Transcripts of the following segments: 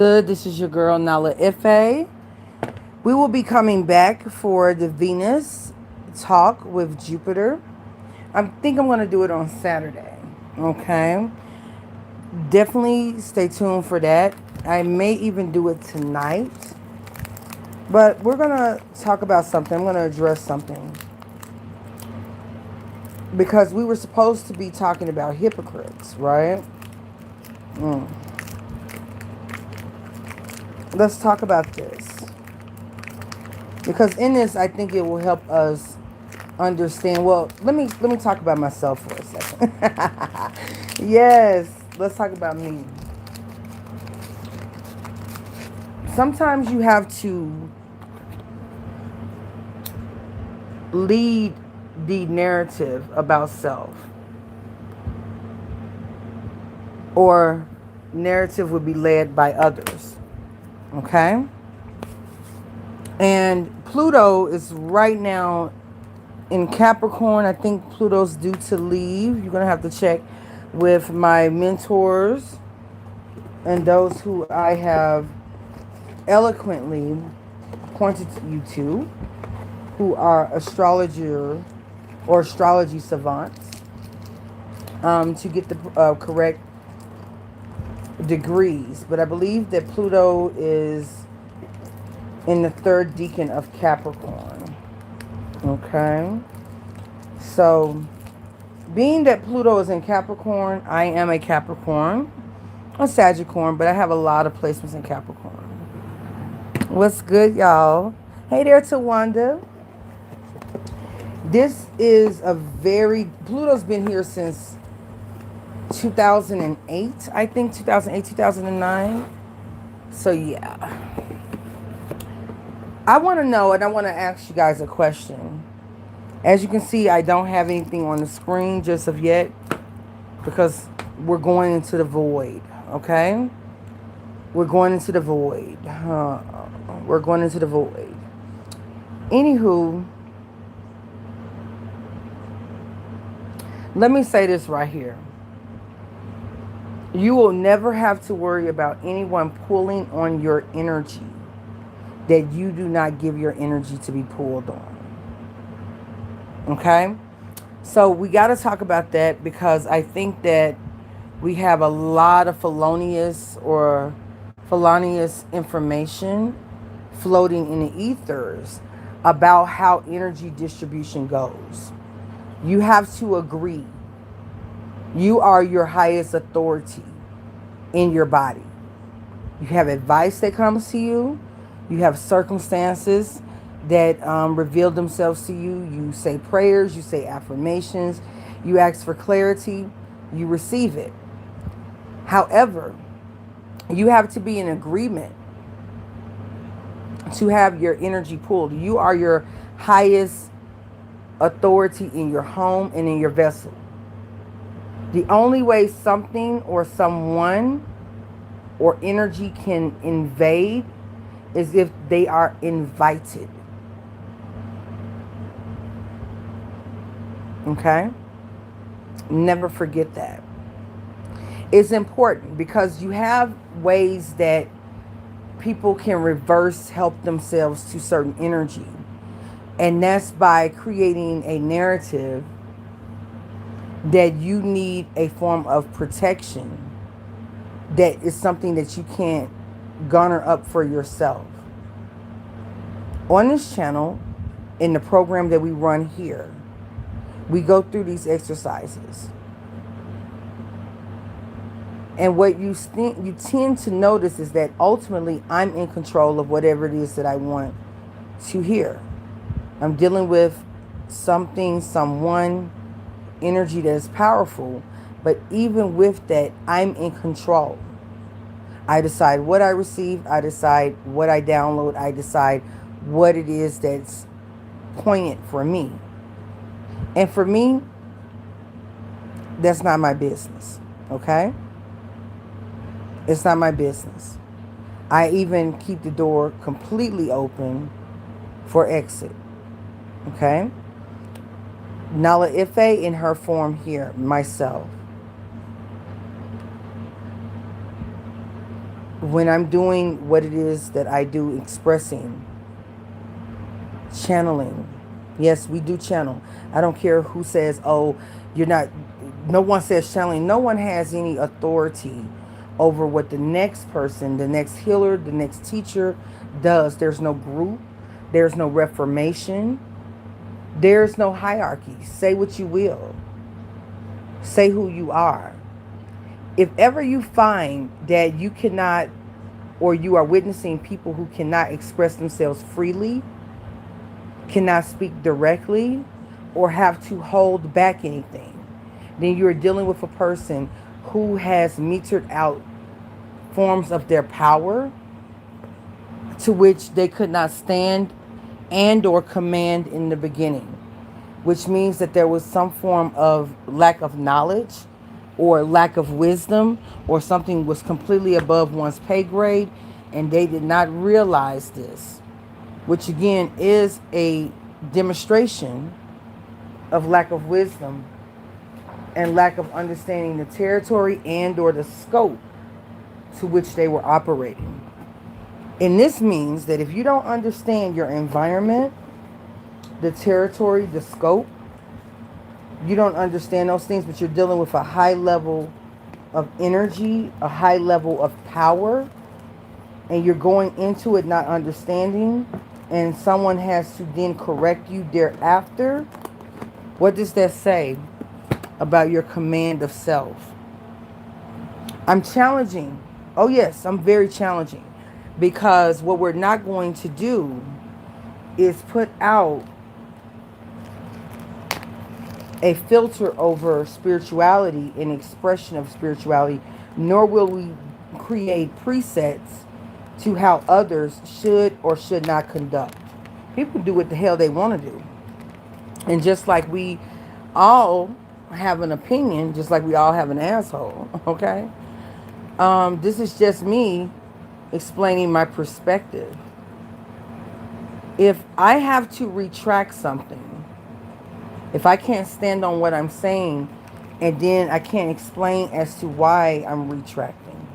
Good. This is your girl Nala-Ife. We will be coming back for the Venus talk with Jupiter. I think I'm going to do it on Saturday. Okay. Definitely stay tuned for that. I may even do it tonight. But we're going to talk about something. I'm going to address something. Because we were supposed to be talking about hypocrites, right? Let's talk about this. Because in this, I think it will help us understand. Well, let me talk about myself for a second. Yes, let's talk about me. Sometimes you have to lead the narrative about self, or narrative would be led by others. Okay? And Pluto is right now in Capricorn. I think Pluto's due to leave. You're going to have to check with my mentors and those who I have eloquently pointed you to, who are astrologer or astrology savants, to get the correct degrees. But I believe that Pluto is in the third decan of Capricorn. Okay. So, being that Pluto is in Capricorn, I am a Capricorn, a Sagitcorn, but I have a lot of placements in Capricorn. What's good, y'all? Hey there, Tawanda. This is a Pluto's been here since 2008, I think, 2008, 2009. So, yeah. I want to know, and I want to ask you guys a question. As you can see, I don't have anything on the screen just of yet because we're going into the void, okay? We're going into the void. We're going into the void. Anywho, let me say this right here. You will never have to worry about anyone pulling on your energy that you do not give your energy to be pulled on. Okay? So we got to talk about that because I think that we have a lot of felonious information floating in the ethers about how energy distribution goes. You have to agree. You are your highest authority in your body. You have advice that comes to you. You have circumstances that reveal themselves to you. You say prayers. You say affirmations. You ask for clarity. You receive it. However, you have to be in agreement to have your energy pulled. You are your highest authority in your home and in your vessel. The only way something or someone or energy can invade is if they are invited. Okay? Never forget that. It's important because you have ways that people can reverse help themselves to certain energy. And that's by creating a narrative that you need a form of protection that is something that you can't garner up for yourself. On this channel, in the program that we run here, we go through these exercises. And what you tend to notice is that ultimately I'm in control of whatever it is that I want to hear. I'm dealing with something, someone, energy that is powerful, but even with that, I'm in control. I decide what I receive, I decide what I download, I decide what it is that's poignant for me. And for me, that's not my business, okay? It's not my business. I even keep the door completely open for exit, okay? Nala-Ife in her form here, myself. when I'm doing what it is that I do, expressing, channeling. Yes, we do channel. I don't care who says, oh, you're not, no one says channeling. No one has any authority over what the next person, the next healer, the next teacher does. There's no group. There's no reformation. There's no hierarchy. Say what you will. Say who you are. If ever you find that you cannot, or you are witnessing people who cannot express themselves freely, cannot speak directly, or have to hold back anything, then you're dealing with a person who has metered out forms of their power to which they could not stand and or command in the beginning, which means that there was some form of lack of knowledge or lack of wisdom, or something was completely above one's pay grade and they did not realize this, which again is a demonstration of lack of wisdom and lack of understanding the territory and or the scope to which they were operating. And this means that if you don't understand your environment, the territory, the scope, you don't understand those things, but you're dealing with a high level of energy, a high level of power, and you're going into it not understanding, and someone has to then correct you thereafter, what does that say about your command of self? I'm challenging. Oh yes, I'm very challenging. Because what we're not going to do is put out a filter over spirituality and expression of spirituality, nor will we create presets to how others should or should not conduct. People do what the hell they want to do. And just like we all have an opinion, just like we all have an asshole, okay? This is just me explaining my perspective. If I have to retract something, if I can't stand on what I'm saying, and then I can't explain as to why I'm retracting,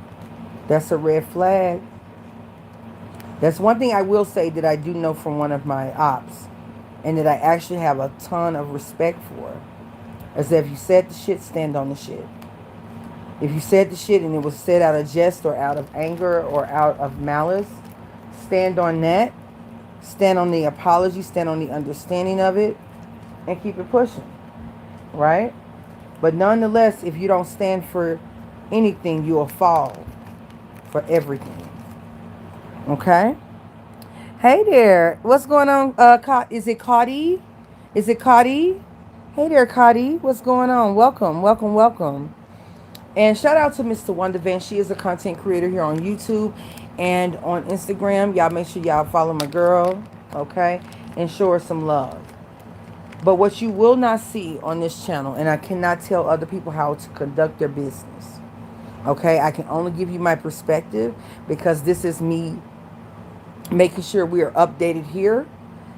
that's a red flag. That's one thing I will say that I do know from one of my ops, and that I actually have a ton of respect for, is that if you said the shit, stand on the shit. If you said the shit and it was said out of jest or out of anger or out of malice, stand on that. Stand on the apology, stand on the understanding of it, and keep it pushing, right? But nonetheless, if you don't stand for anything, you will fall for everything. Okay? Hey there. What's going on? Is it Cotty? Is it Cotty? Hey there, Cotty. What's going on? Welcome, welcome, welcome. And shout out to Mr. Wondervan. She is a content creator here on YouTube and on Instagram. Y'all make sure y'all follow my girl, okay? And show her some love. But what you will not see on this channel, and I cannot tell other people how to conduct their business, okay? I can only give you my perspective because this is me making sure we are updated here,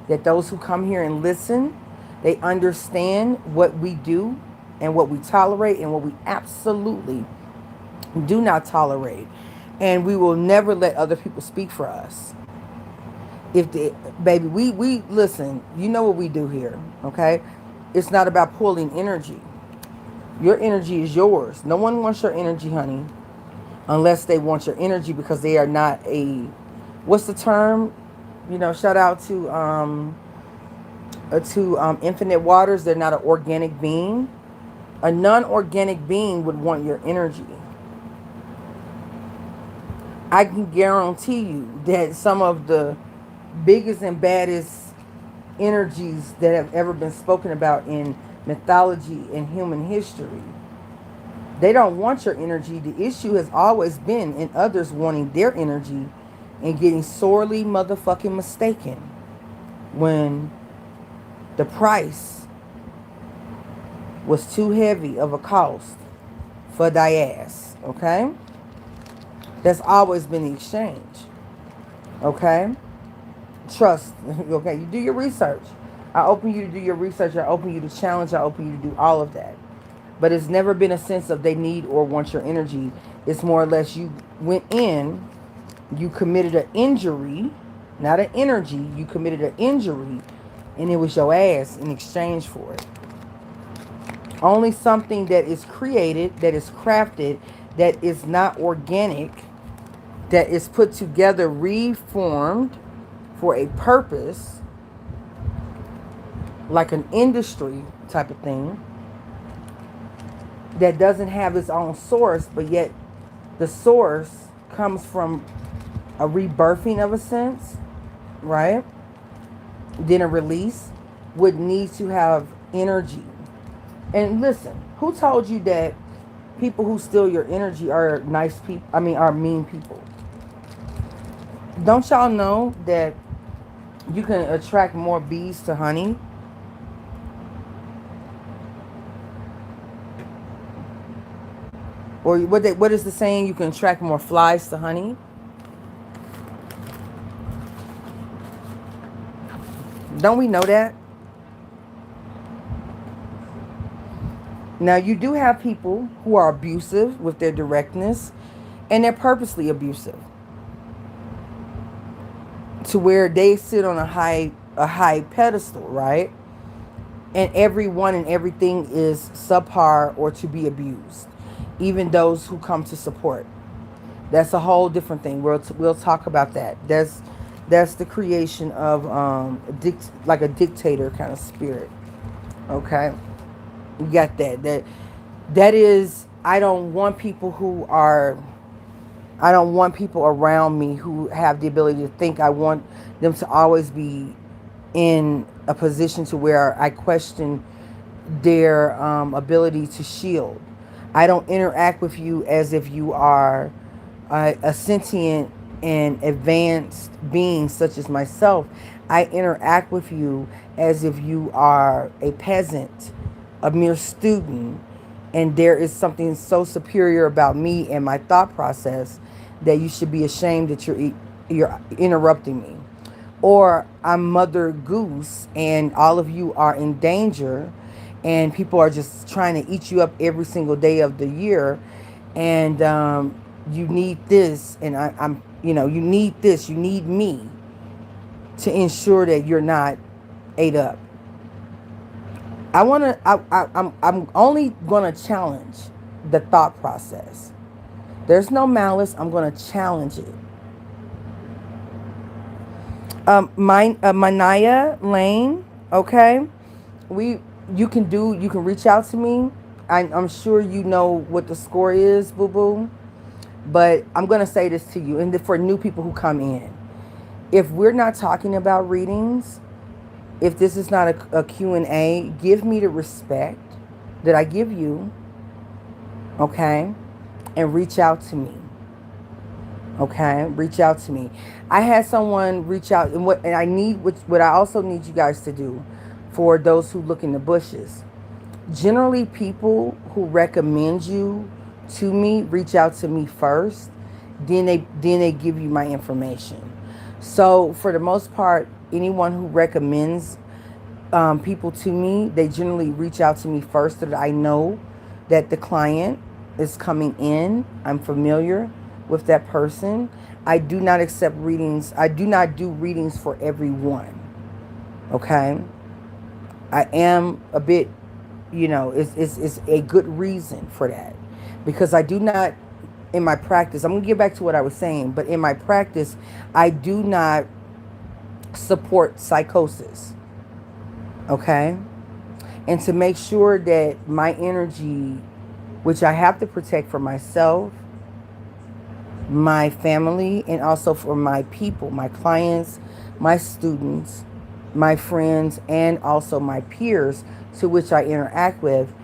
that those who come here and listen, they understand what we do and what we tolerate and what we absolutely do not tolerate. And we will never let other people speak for us. If they, baby, we listen, you know what we do here, okay? It's not about pulling energy. Your energy is yours. No one wants your energy, honey, unless they want your energy because they are not a, what's the term? You know, shout out to Infinite Waters. They're not an organic being. A non-organic being would want your energy. I can guarantee you that some of the biggest and baddest energies that have ever been spoken about in mythology and human history, they don't want your energy. The issue has always been in others wanting their energy and getting sorely motherfucking mistaken when the price was too heavy of a cost for thy ass, okay? That's always been the exchange, okay? Trust, okay? You do your research. I open you to do your research. I open you to challenge. I open you to do all of that. But it's never been a sense of they need or want your energy. It's more or less you went in You committed an injury, not an energy. You committed an injury, and it was your ass in exchange for it. Only something that is created, that is crafted, that is not organic, that is put together, reformed for a purpose, like an industry type of thing, that doesn't have its own source, but yet the source comes from a rebirthing of a sense, right? Then a release would need to have energy. And listen, who told you that people who steal your energy are nice people? I mean, are mean people. Don't y'all know that you can attract more bees to honey? Or what is the saying? You can attract more flies to honey? Don't we know that? Now, you do have people who are abusive with their directness, and they're purposely abusive to where they sit on a high pedestal, right? And everyone and everything is subpar or to be abused, even those who come to support. That's a whole different thing. We'll talk about that. That's the creation of like a dictator kind of spirit. Okay, you got that. That is. I don't want people around me who have the ability to think. I want them to always be in a position to where I question their ability to shield. I don't interact with you as if you are a sentient and advanced being such as myself. I interact with you as if you are a peasant, a mere student, and there is something so superior about me and my thought process that you should be ashamed that you're interrupting me. Or I'm Mother Goose and all of you are in danger and people are just trying to eat you up every single day of the year, and you need this, and I'm you need this, you need me to ensure that you're not ate up. I'm only gonna challenge the thought process. There's no malice. I'm gonna challenge it. Manaya Lane. Okay, you can reach out to me. I'm sure you know what the score is, boo boo. But I'm gonna say this to you, and for new people who come in, if we're not talking about readings, if this is not a Q&A, give me the respect that I give you, okay? And reach out to me, okay? Reach out to me. I had someone reach out, and what I also need you guys to do for those who look in the bushes. Generally, people who recommend you to me reach out to me first, then they give you my information. So for the most part, anyone who recommends people to me, they generally reach out to me first so that I know that the client is coming in. I'm familiar with that person. I do not accept readings. I do not do readings for everyone. Okay? I am a bit, it's a good reason for that. Because I do not, in my practice, I'm going to get back to what I was saying, but in my practice, I do not support psychosis. Okay? And to make sure that my energy, which I have to protect for myself, my family, and also for my people, my clients, my students, my friends, and also my peers to which I interact with,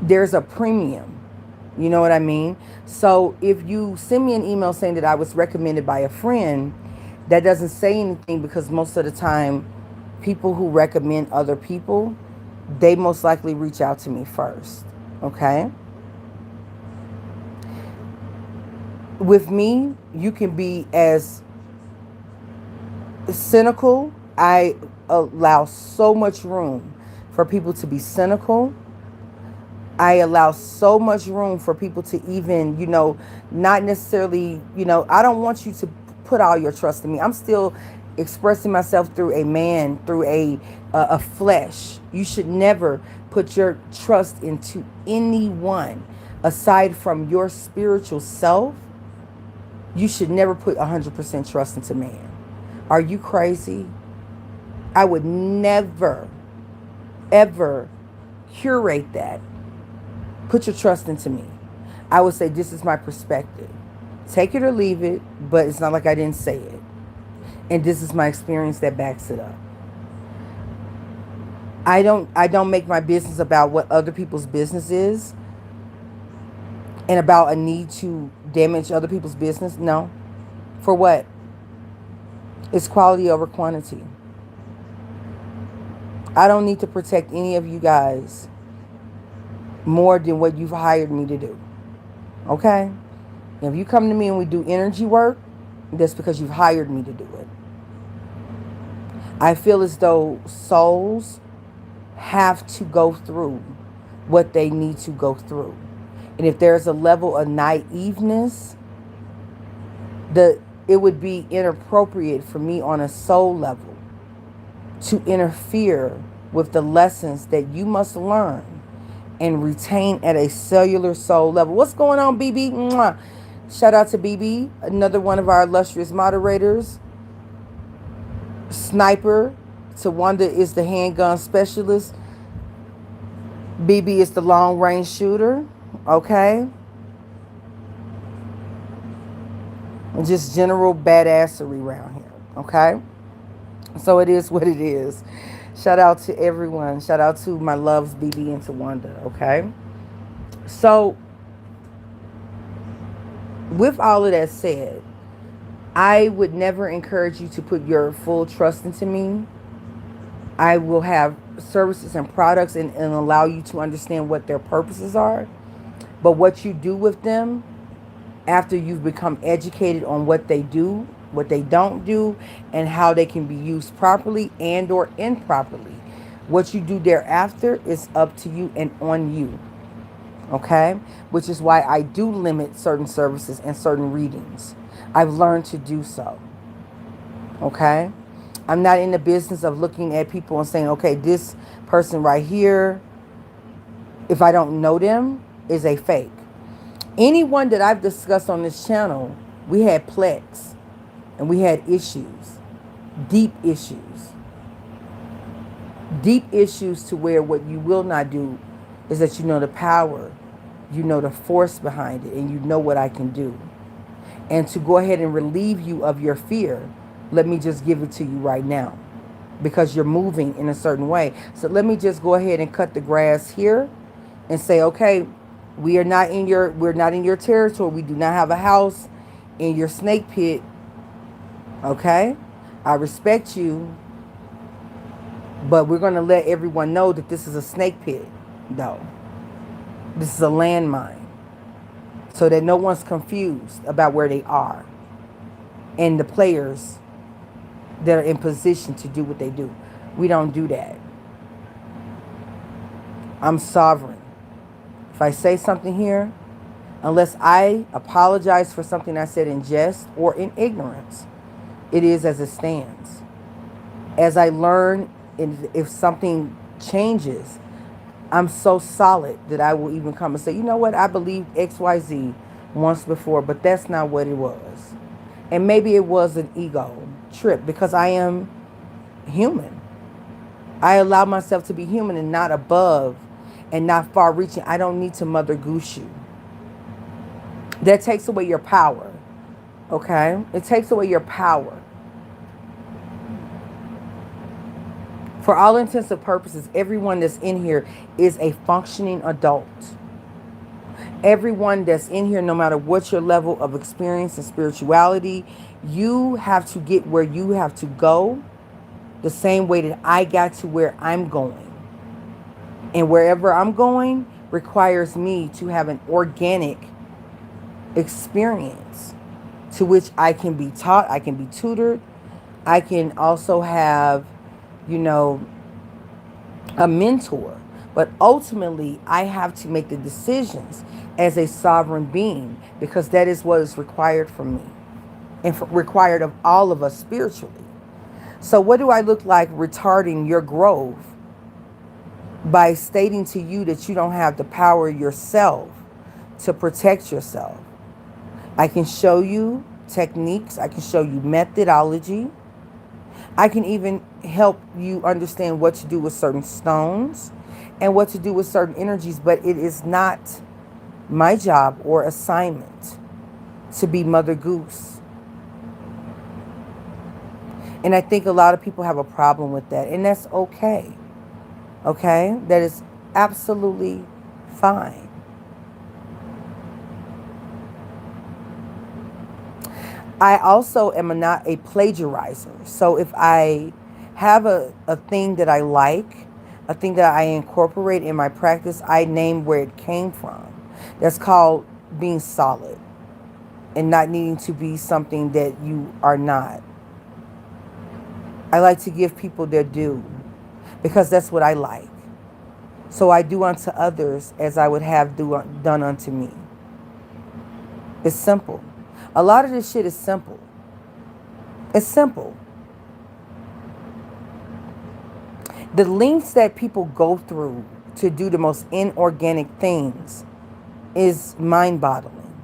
there's a premium. You know what I mean? So if you send me an email saying that I was recommended by a friend, that doesn't say anything, because most of the time, people who recommend other people, they most likely reach out to me first. Okay? With me, you can be as cynical. I allow so much room for people to be cynical. I allow so much room for people to even, not necessarily, I don't want you to put all your trust in me. I'm still expressing myself through a man, through a flesh. You should never put your trust into anyone aside from your spiritual self. You should never put 100% trust into man. Are you crazy? I would never, ever curate that. Put your trust into me. I would say this is my perspective. Take it or leave it, but it's not like I didn't say it. And this is my experience that backs it up. I don't make my business about what other people's business is and about a need to damage other people's business. No. For what? It's quality over quantity. I don't need to protect any of you guys more than what you've hired me to do. Okay? If you come to me and we do energy work, that's because you've hired me to do it. I feel as though souls have to go through what they need to go through. And if there's a level of naiveness, it would be inappropriate for me on a soul level to interfere with the lessons that you must learn and retain at a cellular soul level. What's going on, BB? Mwah. Shout out to BB, another one of our illustrious moderators. Sniper. Tawanda is the handgun specialist. BB is the long range shooter. Okay. And just general badassery around here. Okay. So it is what it is. Shout out to everyone. Shout out to my loves, BB and Tawanda. Okay. So with all of that said, I would never encourage you to put your full trust into me. I will have services and products and allow you to understand what their purposes are. But what you do with them after you've become educated on what they do, what they don't do, and how they can be used properly and or improperly, what you do thereafter is up to you and on you. Okay? Which is why I do limit certain services and certain readings. I've learned to do so. Okay? I'm not in the business of looking at people and saying, okay, this person right here, if I don't know them, is a fake. Anyone that I've discussed on this channel, we had plex and we had issues, deep issues. Deep issues to where what you will not do is that you know the power, you know the force behind it, and you know what I can do. And to go ahead and relieve you of your fear, let me just give it to you right now because you're moving in a certain way. So let me just go ahead and cut the grass here and say, okay, we're not in your territory. We do not have a house in your snake pit. Okay? I respect you, but we're going to let everyone know that this is a snake pit, though. This is a landmine. So that no one's confused about where they are and the players that are in position to do what they do. We don't do that. I'm sovereign. If I say something here, unless I apologize for something I said in jest or in ignorance, it is as it stands. As I learn, if something changes, I'm so solid that I will even come and say, you know what, I believed XYZ once before, but that's not what it was. And maybe it was an ego trip because I am human. I allow myself to be human and not above and not far reaching. I don't need to mother goose you. That takes away your power. Okay? It takes away your power. For all intents and purposes, everyone that's in here is a functioning adult. Everyone that's in here, no matter what your level of experience and spirituality, you have to get where you have to go the same way that I got to where I'm going. And wherever I'm going requires me to have an organic experience to which I can be taught, I can be tutored, I can also have, a mentor. But ultimately, I have to make the decisions as a sovereign being, because that is what is required from me and required of all of us spiritually. So, what do I look like retarding your growth? By stating to you that you don't have the power yourself to protect yourself. I can show you techniques, I can show you methodology. I can even help you understand what to do with certain stones and what to do with certain energies, but it is not my job or assignment to be Mother Goose. And I think a lot of people have a problem with that, and that's okay. Okay? That is absolutely fine. I also am not a plagiarizer. So if I have a thing that I like, a thing that I incorporate in my practice, I name where it came from. That's called being solid and not needing to be something that you are not. I like to give people their due because that's what I like. So I do unto others as I would have done unto me. It's simple. A lot of this shit is simple. It's simple. The lengths that people go through to do the most inorganic things is mind-boggling.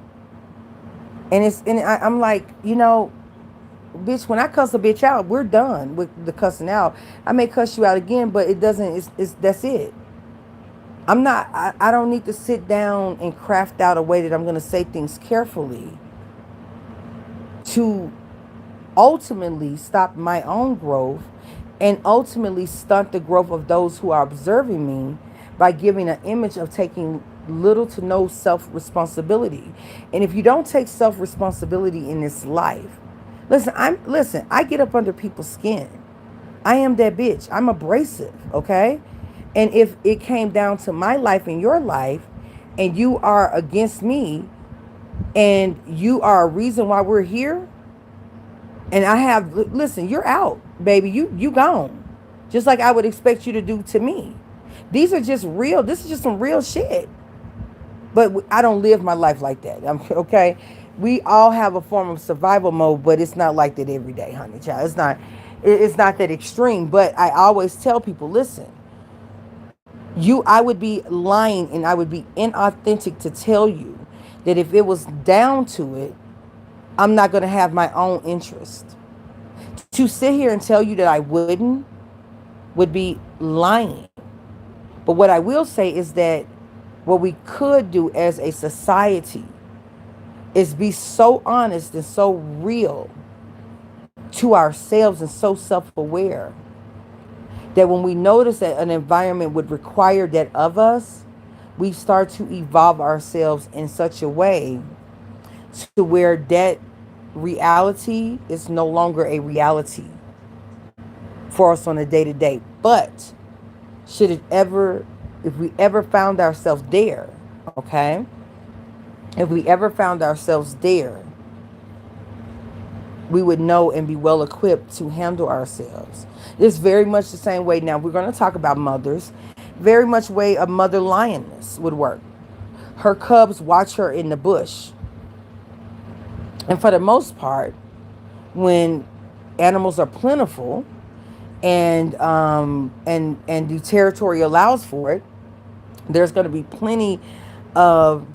And I'm like, bitch, when I cuss a bitch out, we're done with the cussing out. I may cuss you out again, but it doesn't, that's it. I don't need to sit down and craft out a way that I'm going to say things carefully to ultimately stop my own growth and ultimately stunt the growth of those who are observing me by giving an image of taking little to no self-responsibility. And if you don't take self-responsibility in this life, listen, I get up under people's skin. I am that bitch. I'm abrasive, okay? And if it came down to my life and your life, and you are against me, and you are a reason why we're here, and listen, you're out, baby. You gone. Just like I would expect you to do to me. This is just some real shit. But I don't live my life like that. Okay? We all have a form of survival mode, but it's not like that every day, honey child. It's not that extreme. But I always tell people, listen, I would be lying and I would be inauthentic to tell you that if it was down to it, I'm not going to have my own interest. To sit here and tell you that I wouldn't would be lying. But what I will say is that what we could do as a society is be so honest and so real to ourselves and so self-aware that when we notice that an environment would require that of us, we start to evolve ourselves in such a way to where that reality is no longer a reality for us on a day-to-day. But if we ever found ourselves there, okay? If we ever found ourselves there, we would know and be well equipped to handle ourselves. It's very much the same way. Now, we're going to talk about mothers. Very much way a mother lioness would work. Her cubs watch her in the bush. And for the most part, when animals are plentiful and the territory allows for it, there's going to be plenty of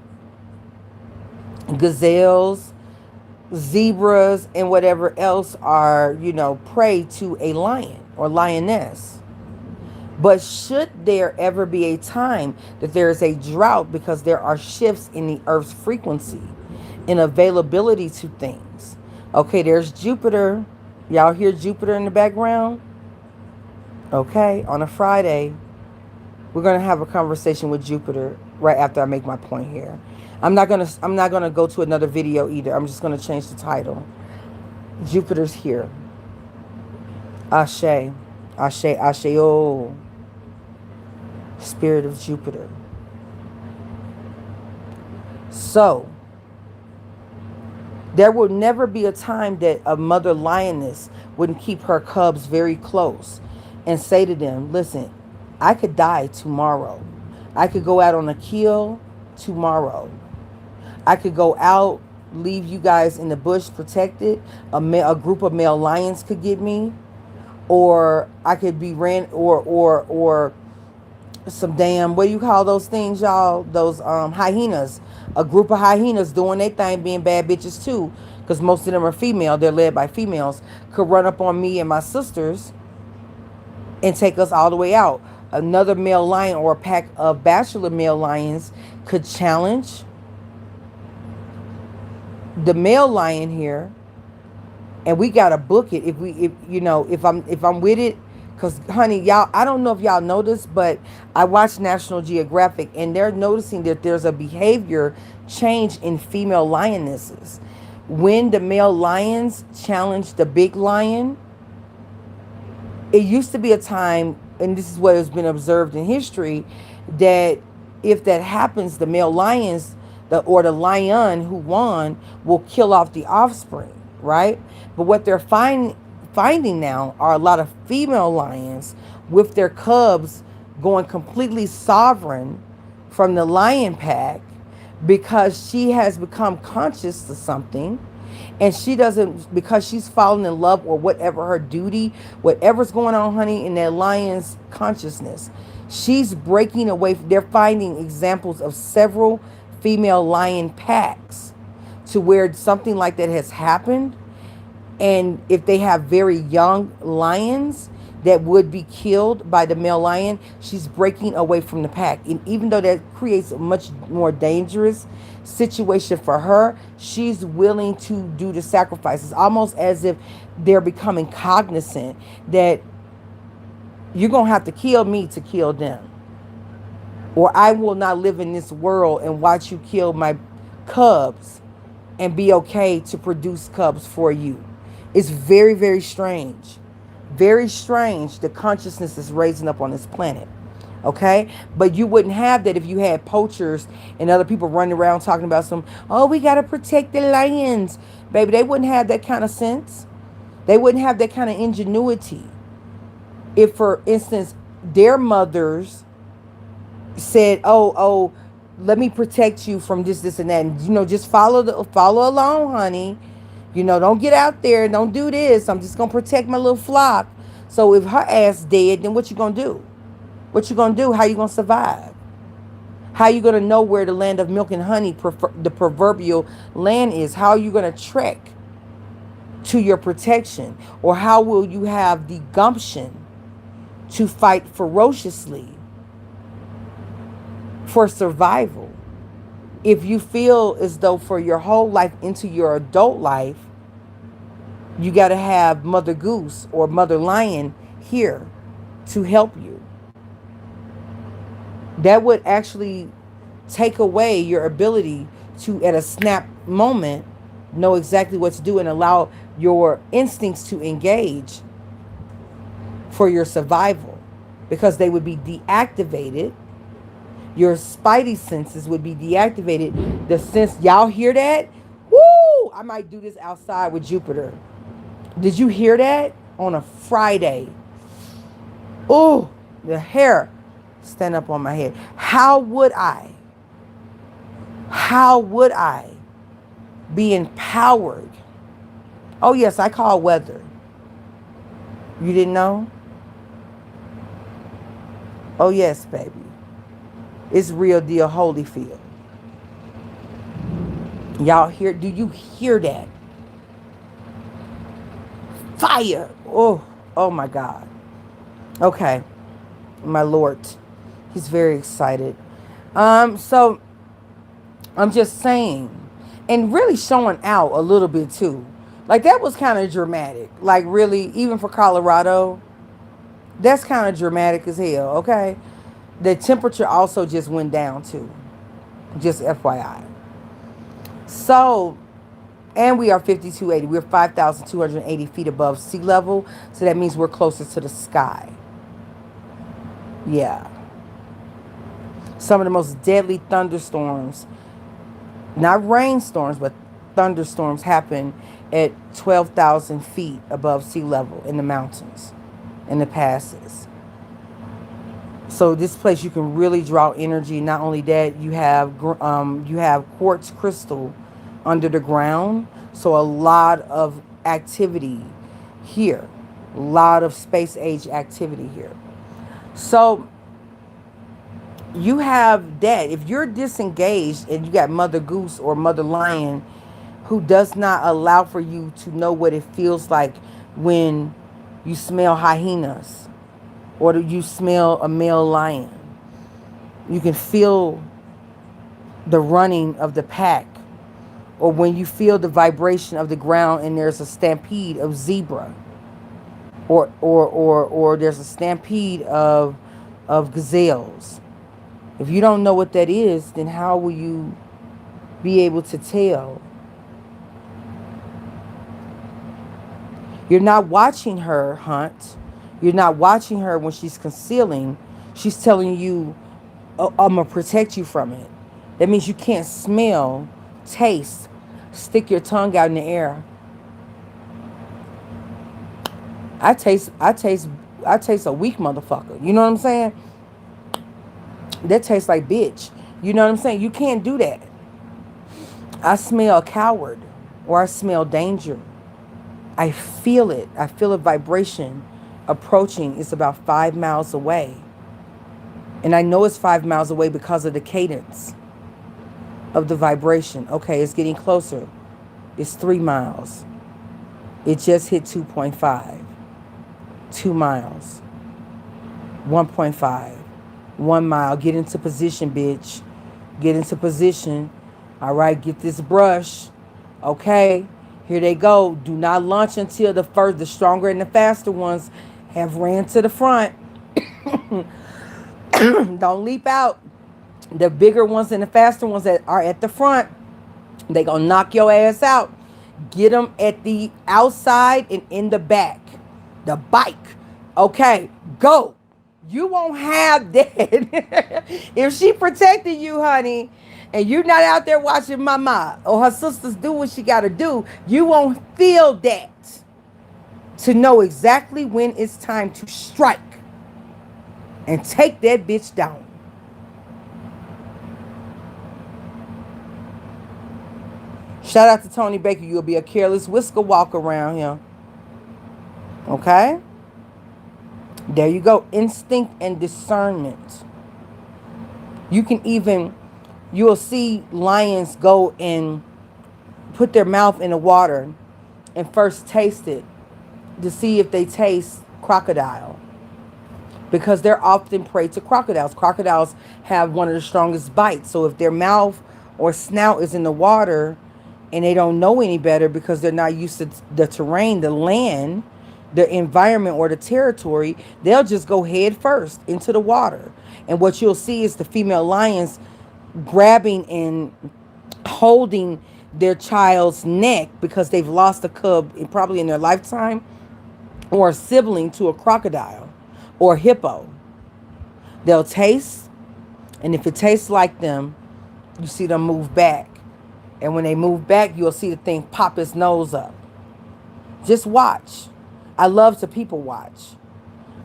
gazelles, zebras, and whatever else are, prey to a lion or lioness. But should there ever be a time that there is a drought because there are shifts in the Earth's frequency and availability to things. Okay, there's Jupiter. Y'all hear Jupiter in the background? Okay, on a Friday, we're going to have a conversation with Jupiter right after I make my point here. I'm not gonna go to another video either. I'm just gonna change the title. Jupiter's here. Ashe. Ashe, Ashe, oh. Spirit of Jupiter. So, there will never be a time that a mother lioness wouldn't keep her cubs very close and say to them, listen, I could die tomorrow. I could go out on a kill tomorrow. I could go out, leave you guys in the bush protected. A group of male lions could get me, or I could be ran, or some damn, what do you call those things, y'all? Those hyenas. A group of hyenas doing their thing, being bad bitches too, because most of them are female. They're led by females. Could run up on me and my sisters and take us all the way out. Another male lion or a pack of bachelor male lions could challenge the male lion here, and we gotta book it if I'm with it. Because, honey, y'all, I don't know if y'all know this, but I watch National Geographic, and they're noticing that there's a behavior change in female lionesses. When the male lions challenge the big lion, it used to be a time, and this is what has been observed in history, that if that happens, the male lions, or the lion who won, will kill off the offspring, right? But what they're finding now are a lot of female lions with their cubs going completely sovereign from the lion pack, because she has become conscious of something, and she doesn't, because she's fallen in love, or whatever her duty, whatever's going on, honey, in that lion's consciousness, she's breaking away. They're finding examples of several female lion packs to where something like that has happened. And if they have very young lions that would be killed by the male lion, she's breaking away from the pack. And even though that creates a much more dangerous situation for her, she's willing to do the sacrifices, almost as if they're becoming cognizant that you're going to have to kill me to kill them, or I will not live in this world and watch you kill my cubs and be okay to produce cubs for you. It's very, very strange. Very strange. The consciousness is raising up on this planet. Okay? But you wouldn't have that if you had poachers and other people running around talking about we got to protect the lions. Baby, they wouldn't have that kind of sense. They wouldn't have that kind of ingenuity. If, for instance, their mothers said, let me protect you from this, and that. And, just follow along, honey. Don't get out there. Don't do this. I'm just going to protect my little flock. So if her ass dead, then what you going to do? What you going to do? How you going to survive? How you going to know where the land of milk and honey, the proverbial land is? How are you going to trek to your protection? Or how will you have the gumption to fight ferociously for survival? If you feel as though for your whole life into your adult life, you got to have Mother Goose or Mother Lion here to help you, that would actually take away your ability to, at a snap moment, know exactly what to do and allow your instincts to engage for your survival, because they would be deactivated. Your spidey senses would be deactivated. The sense, y'all hear that? Woo! I might do this outside with Jupiter. Did you hear that? On a Friday. Oh, the hair stand up on my head. How would I be empowered? Oh, yes, I call weather. You didn't know? Oh, yes, baby. It's real deal Holyfield. Y'all hear? Do you hear that? Fire. Oh my God. Okay. My Lord. He's very excited. So I'm just saying, and really showing out a little bit too. Like, that was kind of dramatic. Like, really, even for Colorado, that's kind of dramatic as hell, okay? The temperature also just went down too. Just FYI. So, and we are 5280. We're 5,280 feet above sea level. So that means we're closer to the sky. Yeah. Some of the most deadly thunderstorms, not rainstorms, but thunderstorms, happen at 12,000 feet above sea level in the mountains, in the passes. So this place you can really draw energy. Not only that, you have quartz crystal under the ground. So a lot of activity here, a lot of space age activity here. So you have that. If you're disengaged and you got Mother Goose or Mother Lion who does not allow for you to know what it feels like when you smell hyenas or do you smell a male lion. You can feel the running of the pack, or when you feel the vibration of the ground and there's a stampede of zebra, or there's a stampede of gazelles. If you don't know what that is, then how will you be able to tell? You're not watching her hunt. You're not watching her when she's concealing. She's telling you, oh, I'm going to protect you from it. That means you can't smell, taste, stick your tongue out in the air. I taste a weak motherfucker. You know what I'm saying? That tastes like bitch. You know what I'm saying? You can't do that. I smell a coward, or I smell danger. I feel it. I feel a vibration approaching. It's about 5 miles away. And I know it's 5 miles away because of the cadence of the vibration. Okay, it's getting closer. It's 3 miles. It just hit 2.5. 2 miles. 1.5. 1 mile. Get into position, bitch. Get into position. All right, get this brush. Okay, here they go. Do not launch until the stronger and the faster ones have ran to the front. Don't leap out. The bigger ones and the faster ones that are at the front, they gonna knock your ass out. Get them at the outside and in the back. The bike. Okay, go. You won't have that. If she protected you, honey, and you're not out there watching mama or her sisters do what she got to do, you won't feel that to know exactly when it's time to strike and take that bitch down. Shout out to Tony Baker. You'll be a careless whisker walk around here. Okay? There you go. Instinct and discernment. You'll see lions go and put their mouth in the water and first taste it to see if they taste crocodile. Because they're often prey to crocodiles. Crocodiles have one of the strongest bites. So if their mouth or snout is in the water and they don't know any better because they're not used to the terrain, the land, the environment or the territory, they'll just go head first into the water. And what you'll see is the female lions grabbing and holding their child's neck because they've lost a cub probably in their lifetime, or a sibling to a crocodile or a hippo. They'll taste, and if it tastes like them, you see them move back. And when they move back, you'll see the thing pop its nose up. Just watch. I love to people watch.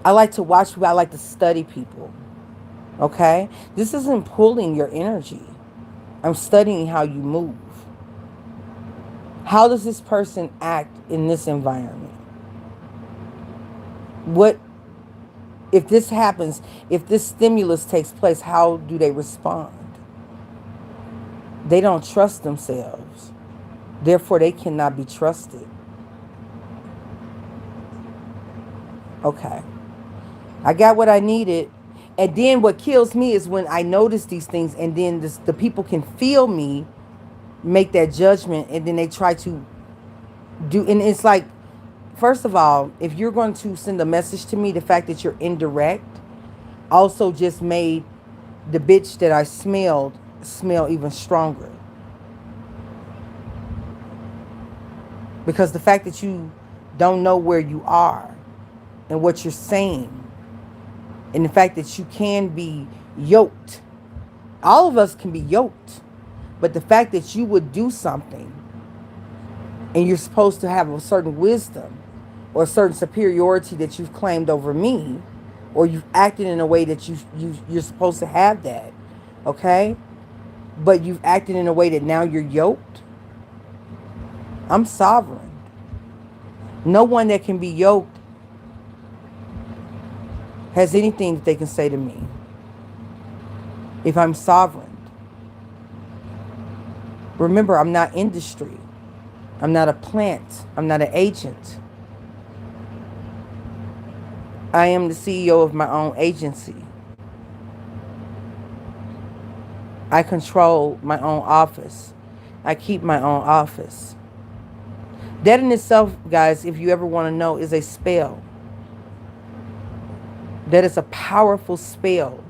I like to watch people. I like to study people. Okay? This isn't pulling your energy. I'm studying how you move. How does this person act in this environment? What, if this happens, if this stimulus takes place, how do they respond? They don't trust themselves. Therefore, they cannot be trusted. Okay. I got what I needed. And then what kills me is when I notice these things and then the people can feel me make that judgment, and then they try to do, and it's like, first of all, if you're going to send a message to me, the fact that you're indirect also just made the bitch that I smelled smell even stronger. Because the fact that you don't know where you are and what you're saying, and the fact that you can be yoked. All of us can be yoked. But the fact that you would do something and you're supposed to have a certain wisdom or a certain superiority that you've claimed over me, or you've acted in a way that you're supposed to have that, okay? But you've acted in a way that now you're yoked. I'm sovereign. No one that can be yoked has anything that they can say to me if I'm sovereign. Remember, I'm not industry. I'm not a plant. I'm not an agent. I am the CEO of my own agency. I control my own office. I keep my own office. That in itself, guys, if you ever want to know, is a spell. That is a powerful spell.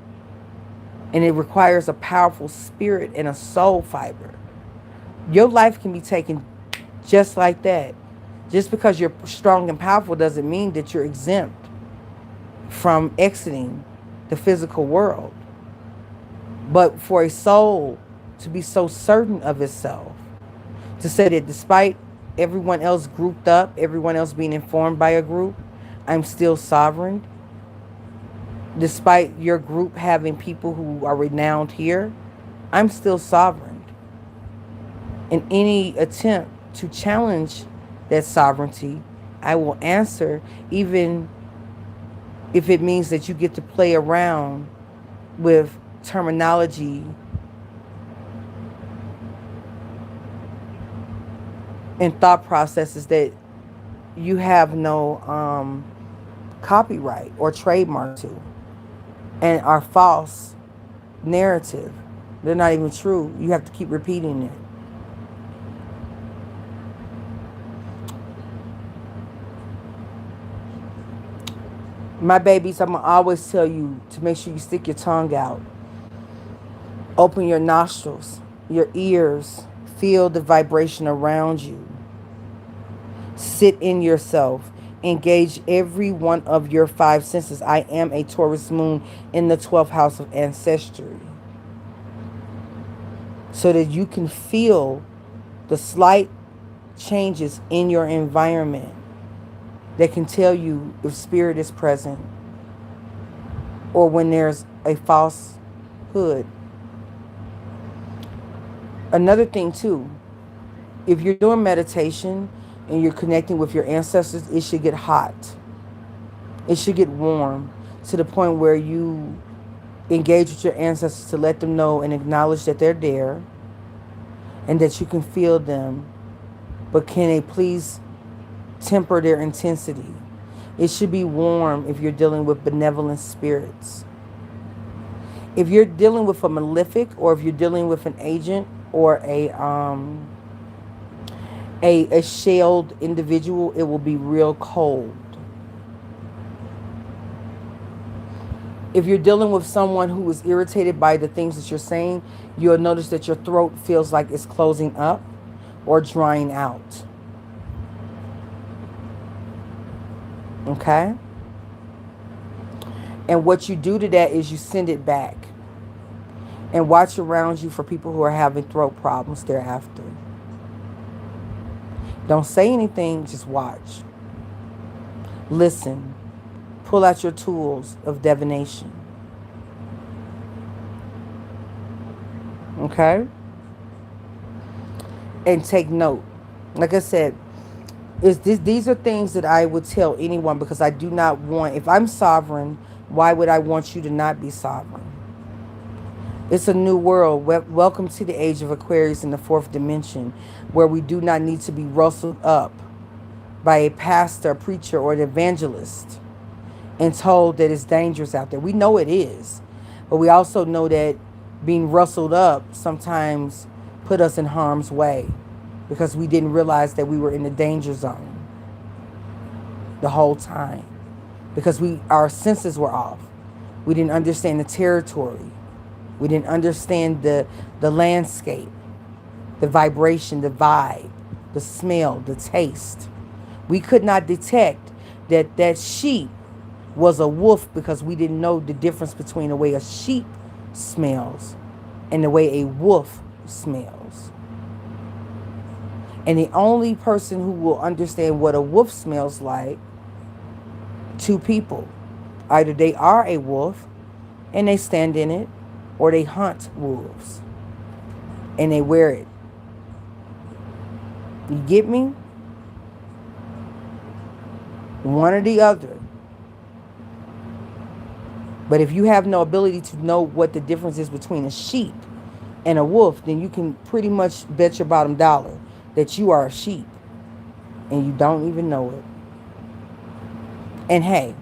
And it requires a powerful spirit and a soul fiber. Your life can be taken just like that. Just because you're strong and powerful doesn't mean that you're exempt from exiting the physical world. But for a soul to be so certain of itself, to say that despite everyone else grouped up, everyone else being informed by a group, I'm still sovereign. Despite your group having people who are renowned here, I'm still sovereign. In any attempt to challenge that sovereignty, I will answer, even if it means that you get to play around with terminology and thought processes that you have no copyright or trademark to, and are false narrative. They're not even true. You have to keep repeating it. My babies, I'm going to always tell you to make sure you stick your tongue out. Open your nostrils, your ears. Feel the vibration around you. Sit in yourself. Engage every one of your 5 senses. I am a Taurus moon in the 12th house of ancestry. So that you can feel the slight changes in your environment that can tell you if spirit is present or when there's a falsehood. Another thing too, if you're doing meditation and you're connecting with your ancestors, it should get hot. It should get warm to the point where you engage with your ancestors to let them know and acknowledge that they're there and that you can feel them. But can they please temper their intensity? It should be warm if you're dealing with benevolent spirits. If you're dealing with a malefic, or if you're dealing with an agent or a shelled individual, it will be real cold. If you're dealing with someone who is irritated by the things that you're saying, you'll notice that your throat feels like it's closing up or drying out. Okay? And what you do to that is you send it back. And watch around you for people who are having throat problems thereafter. Don't say anything, just watch. Listen. Pull out your tools of divination. Okay? And take note. Like I said, these are things that I would tell anyone, because I do not want, if I'm sovereign, why would I want you to not be sovereign? It's a new world. Welcome to the age of Aquarius in the 4th dimension, where we do not need to be rustled up by a pastor, a preacher, or an evangelist and told that it's dangerous out there. We know it is, but we also know that being rustled up sometimes put us in harm's way because we didn't realize that we were in the danger zone the whole time, because our senses were off. We didn't understand the territory. We didn't understand the landscape, the vibration, the vibe, the smell, the taste. We could not detect that sheep was a wolf because we didn't know the difference between the way a sheep smells and the way a wolf smells. And the only person who will understand what a wolf smells like, 2 people. Either they are a wolf and they stand in it, or they hunt wolves and they wear it. You get me? One or the other. But if you have no ability to know what the difference is between a sheep and a wolf, then you can pretty much bet your bottom dollar that you are a sheep and you don't even know it. And hey,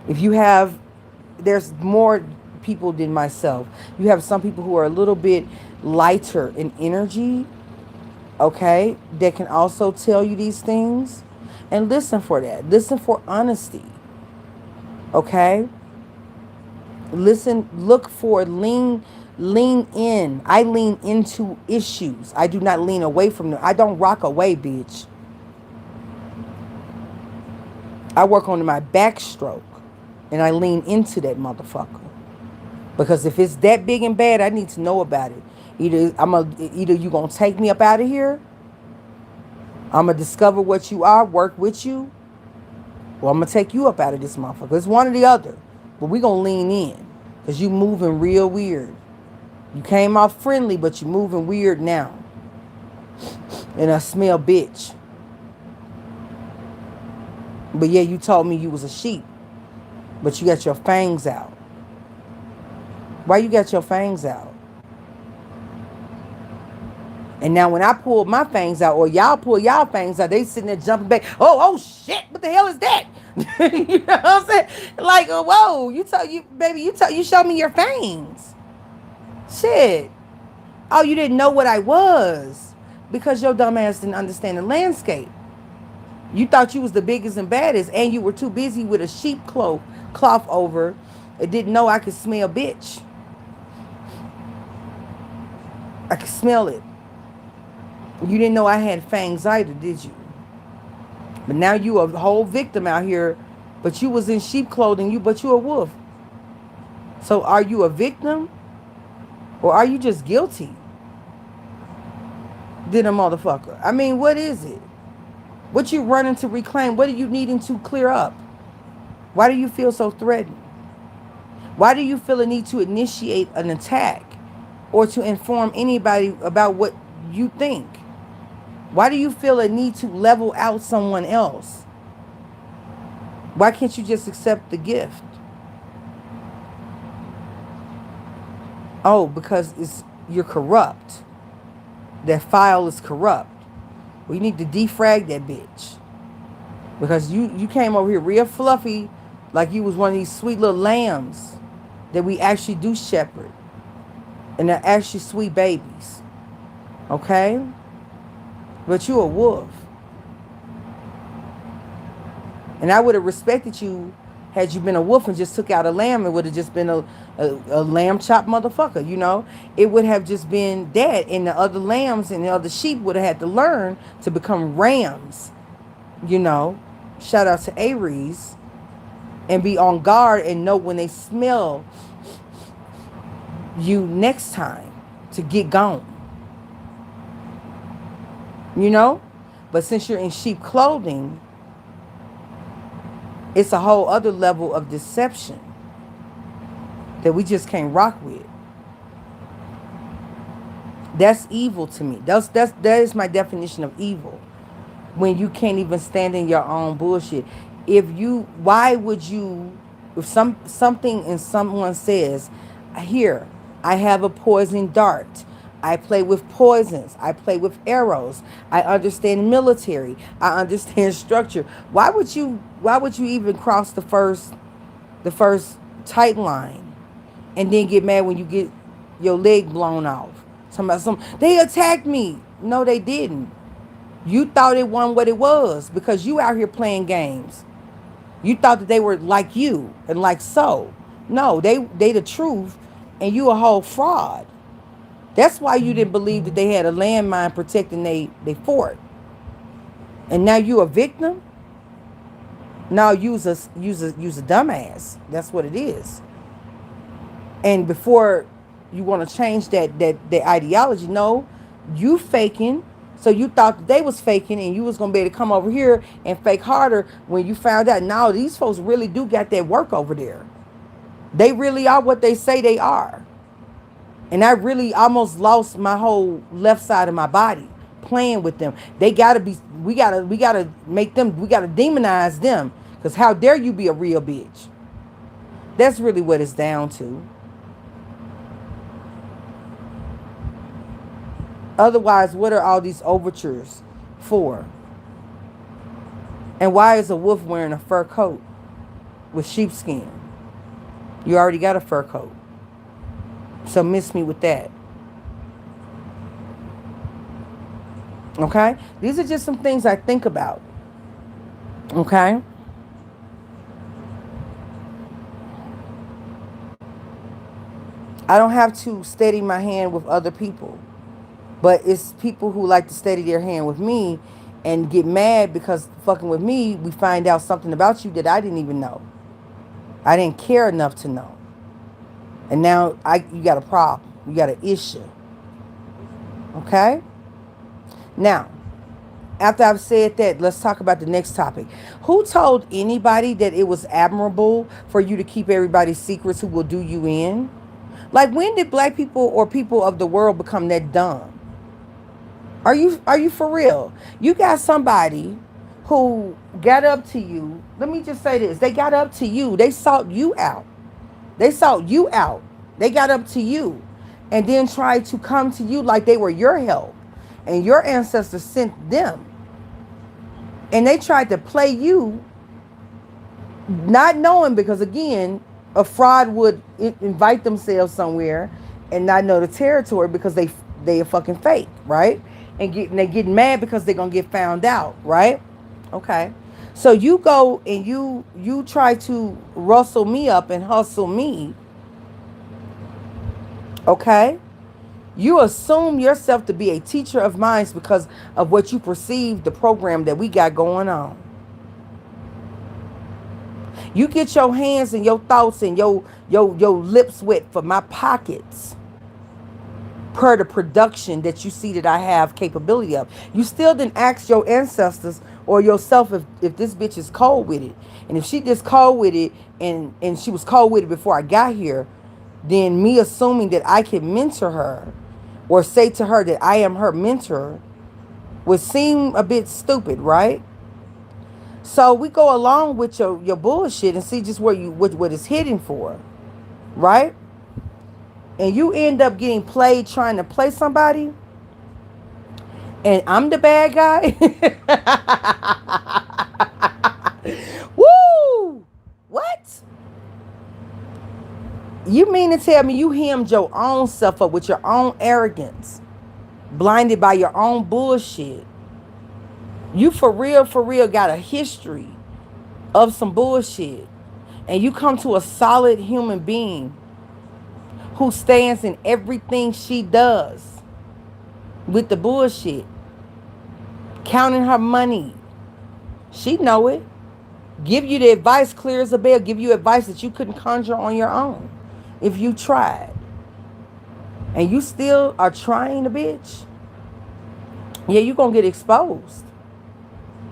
if you have, there's more people than myself. You have some people who are a little bit lighter in energy, okay, that can also tell you these things. And listen for that. Listen for honesty, okay? Listen, look for lean in. I lean into issues. I do not lean away from them. I don't rock away, bitch. I work on my backstroke and I lean into that motherfucker. Because if it's that big and bad, I need to know about it. Either you gonna take me up out of here, I'm gonna discover what you are, work with you, or I'm gonna take you up out of this motherfucker. It's one or the other. But we gonna lean in. Because you moving real weird. You came off friendly, but you moving weird now. And I smell bitch. But yeah, you told me you was a sheep. But you got your fangs out. Why you got your fangs out? And now when I pull my fangs out, or y'all pull y'all fangs out, they sitting there jumping back. Oh shit! What the hell is that? You know what I'm saying? Like, whoa! You showed me your fangs. Shit! Oh, you didn't know what I was because your dumb ass didn't understand the landscape. You thought you was the biggest and baddest, and you were too busy with a sheep cloth over. And didn't know I could smell bitch. I could smell it. You didn't know I had fangs either, did you? But now you a whole victim out here, but you was in sheep clothing, but you a wolf. So are you a victim? Or are you just guilty? Then a motherfucker. I mean, what is it? What you running to reclaim? What are you needing to clear up? Why do you feel so threatened? Why do you feel a need to initiate an attack or to inform anybody about what you think? Why do you feel a need to level out someone else? Why can't you just accept the gift? Oh, because you're corrupt. That file is corrupt. We need to defrag that bitch. Because you came over here real fluffy, like you was one of these sweet little lambs that we actually do shepherd. And they're actually sweet babies. Okay? But you a wolf. And I would have respected you had you been a wolf and just took out a lamb. It would have just been a lamb chop motherfucker, you know. It would have just been that. And the other lambs and the other sheep would have had to learn to become rams, you know. Shout out to Aries. And be on guard and know when they smell you next time to get gone. You know? But since you're in sheep clothing, it's a whole other level of deception that we just can't rock with. That's evil to me. That is my definition of evil. When you can't even stand in your own bullshit. Why would you, if something and someone says, here, I have a poison dart. I play with poisons. I play with arrows. I understand military. I understand structure. Why would you even cross the first tight line and then get mad when you get your leg blown off? They attacked me. No, they didn't. You thought it wasn't what it was because you out here playing games. You thought that they were like you and like so. No, they the truth and you a whole fraud. That's why you didn't believe that they had a landmine protecting they fort. And now you a victim? No, use a dumbass. That's what it is. And before you want to change that ideology, no, you faking So you thought that they was faking and you was going to be able to come over here and fake harder when you found out now these folks really do got that work over there. They really are what they say they are. And I really almost lost my whole left side of my body playing with them. They gotta be, we gotta make them, we gotta demonize them. Because how dare you be a real bitch? That's really what it's down to. Otherwise, what are all these overtures for? And why is a wolf wearing a fur coat with sheepskin? You already got a fur coat. So miss me with that. Okay? These are just some things I think about. Okay? I don't have to steady my hand with other people. But it's people who like to steady their hand with me and get mad because fucking with me, we find out something about you that I didn't even know. I didn't care enough to know. And now you got a problem. You got an issue. Okay? Now, after I've said that, let's talk about the next topic. Who told anybody that it was admirable for you to keep everybody's secrets who will do you in? Like, when did black people or people of the world become that dumb? Are you for real? You got somebody who got up to you. Let me just say this. They got up to you. They sought you out. They sought you out. They got up to you and then tried to come to you like they were your help. And your ancestors sent them. And they tried to play you, not knowing, because again, a fraud would invite themselves somewhere and not know the territory because they are fucking fake, right? And they getting mad because they're gonna get found out, right? Okay. So you go and you try to rustle me up and hustle me. Okay? You assume yourself to be a teacher of minds because of what you perceive the program that we got going on. You get your hands and your thoughts and your lips wet for my pockets per the production that you see that I have capability of. You still didn't ask your ancestors or yourself if this bitch is cold with it. And if she just cold with it and she was cold with it before I got here, then me assuming that I can mentor her or say to her that I am her mentor would seem a bit stupid, right? So we go along with your bullshit and see just what it's hitting for, right? And you end up getting played trying to play somebody, and I'm the bad guy. Woo! What? You mean to tell me you hemmed your own self up with your own arrogance, blinded by your own bullshit? You for real got a history of some bullshit, and you come to a solid human being who stands in everything she does with the bullshit, counting her money. She know it. Give you the advice clear as a bell. Give you advice that you couldn't conjure on your own if you tried. And you still are trying to bitch. Yeah, you gonna get exposed.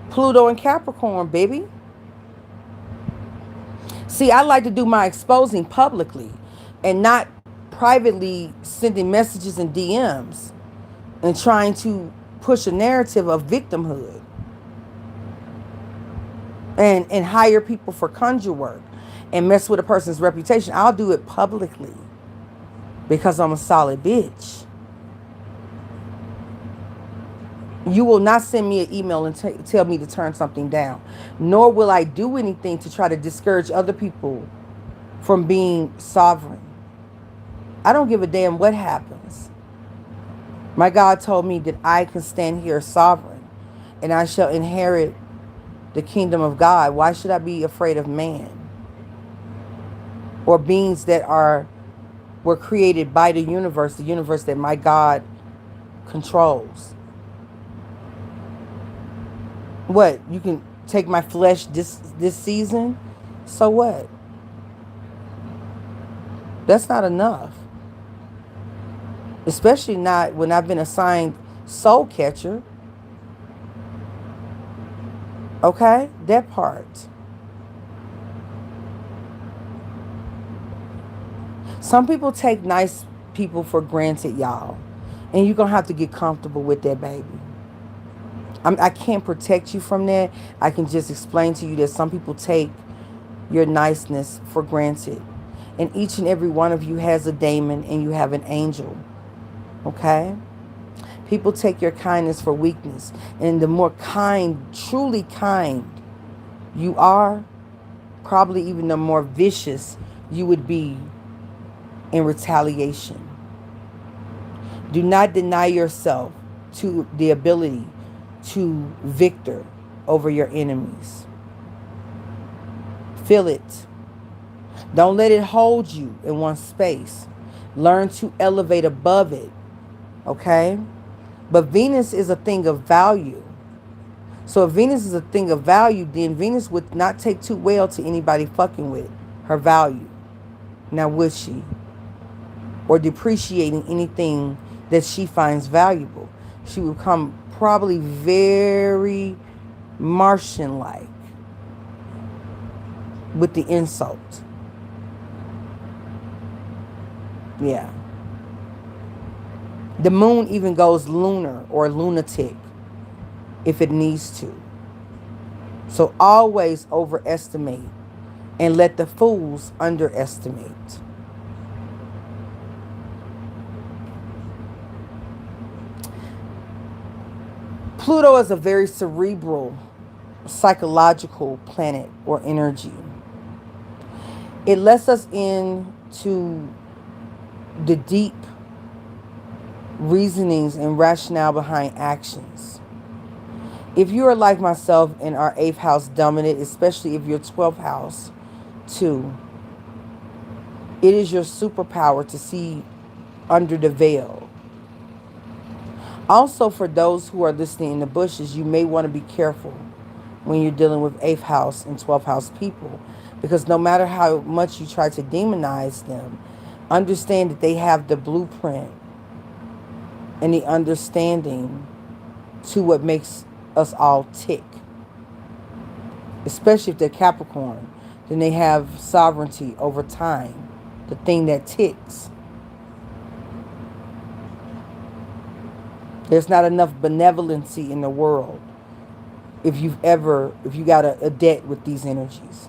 Pluto and Capricorn, baby. See, I like to do my exposing publicly and not privately sending messages and DMs and trying to push a narrative of victimhood and hire people for conjure work and mess with a person's reputation. I'll do it publicly because I'm a solid bitch. You will not send me an email and tell me to turn something down, nor will I do anything to try to discourage other people from being sovereign. I don't give a damn what happens. My God told me that I can stand here sovereign and I shall inherit the kingdom of God. Why should I be afraid of man or beings that were created by the universe that my God controls? What? You can take my flesh this season? So what? That's not enough. Especially not when I've been assigned soul catcher. Okay? That part. Some people take nice people for granted, y'all. And you're going to have to get comfortable with that, baby. I can't protect you from that. I can just explain to you that some people take your niceness for granted. And each and every one of you has a daemon and you have an angel. Okay? People take your kindness for weakness. And the more kind, truly kind you are, probably even the more vicious you would be in retaliation. Do not deny yourself to the ability to victor over your enemies. Feel it. Don't let it hold you in one space. Learn to elevate above it. Okay? But Venus is a thing of value. So if Venus is a thing of value, then Venus would not take too well to anybody fucking with her value. Now would she? Or depreciating anything that she finds valuable. She would become probably very Martian-like with the insult. Yeah. The moon even goes lunar or lunatic if it needs to. So always overestimate and let the fools underestimate. Pluto is a very cerebral, psychological planet or energy. It lets us into the deep reasonings and rationale behind actions. If you are like myself and are 8th house dominant, especially if you're 12th house too, it is your superpower to see under the veil. Also, for those who are listening in the bushes, you may want to be careful when you're dealing with 8th house and 12th house people, because no matter how much you try to demonize them, understand that they have the blueprint and the understanding to what makes us all tick. Especially if they're Capricorn, then they have sovereignty over time, the thing that ticks. There's not enough benevolency in the world if you got a debt with these energies.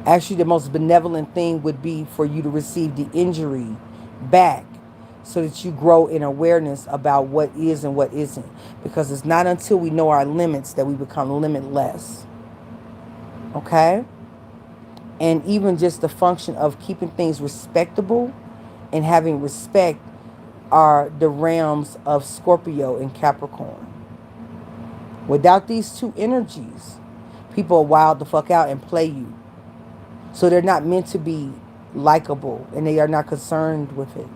Actually, the most benevolent thing would be for you to receive the injury back so that you grow in awareness about what is and what isn't. Because it's not until we know our limits that we become limitless. Okay? And even just the function of keeping things respectable and having respect are the realms of Scorpio and Capricorn. Without these two energies, people are wild the fuck out and play you. So they're not meant to be likable and they are not concerned with it.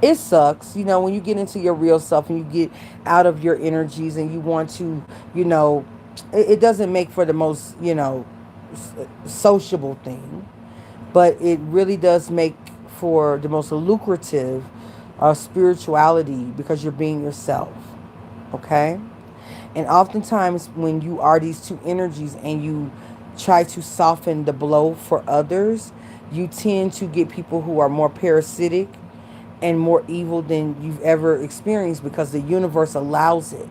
It sucks, when you get into your real self and you get out of your energies and you want to, it doesn't make for the most, sociable thing. But it really does make for the most lucrative spirituality because you're being yourself. Okay? And oftentimes when you are these two energies and you try to soften the blow for others, you tend to get people who are more parasitic and more evil than you've ever experienced because the universe allows it.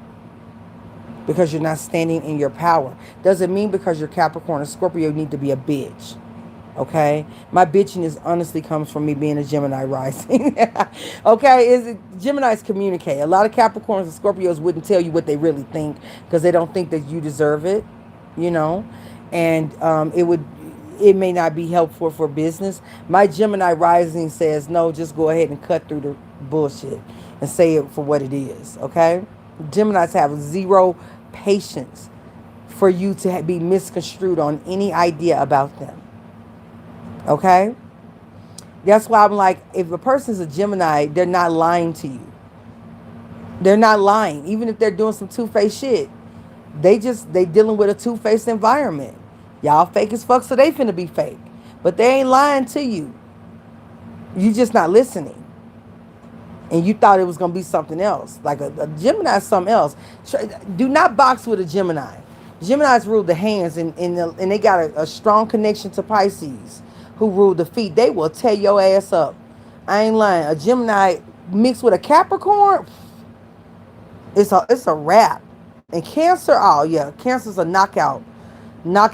Because you're not standing in your power. Doesn't mean because you're Capricorn or Scorpio you need to be a bitch. Okay? My bitchiness honestly comes from me being a Gemini rising. Okay? Geminis communicate. A lot of Capricorns and Scorpios wouldn't tell you what they really think because they don't think that you deserve it. And it may not be helpful for business. My Gemini rising says, no, just go ahead and cut through the bullshit and say it for what it is. Okay? Geminis have zero patience for you to be misconstrued on any idea about them. Okay? That's why I'm like, if a person's a Gemini, they're not lying to you. They're not lying. Even if they're doing some two-faced shit. They dealing with a two-faced environment. Y'all fake as fuck, so they finna be fake. But they ain't lying to you. You just not listening. And you thought it was going to be something else. Like a Gemini is something else. Do not box with a Gemini. Geminis rule the hands, and they got a strong connection to Pisces, who rule the feet. They will tear your ass up. I ain't lying. A Gemini mixed with a Capricorn, it's a wrap. And Cancer, oh yeah, Cancer's a knockout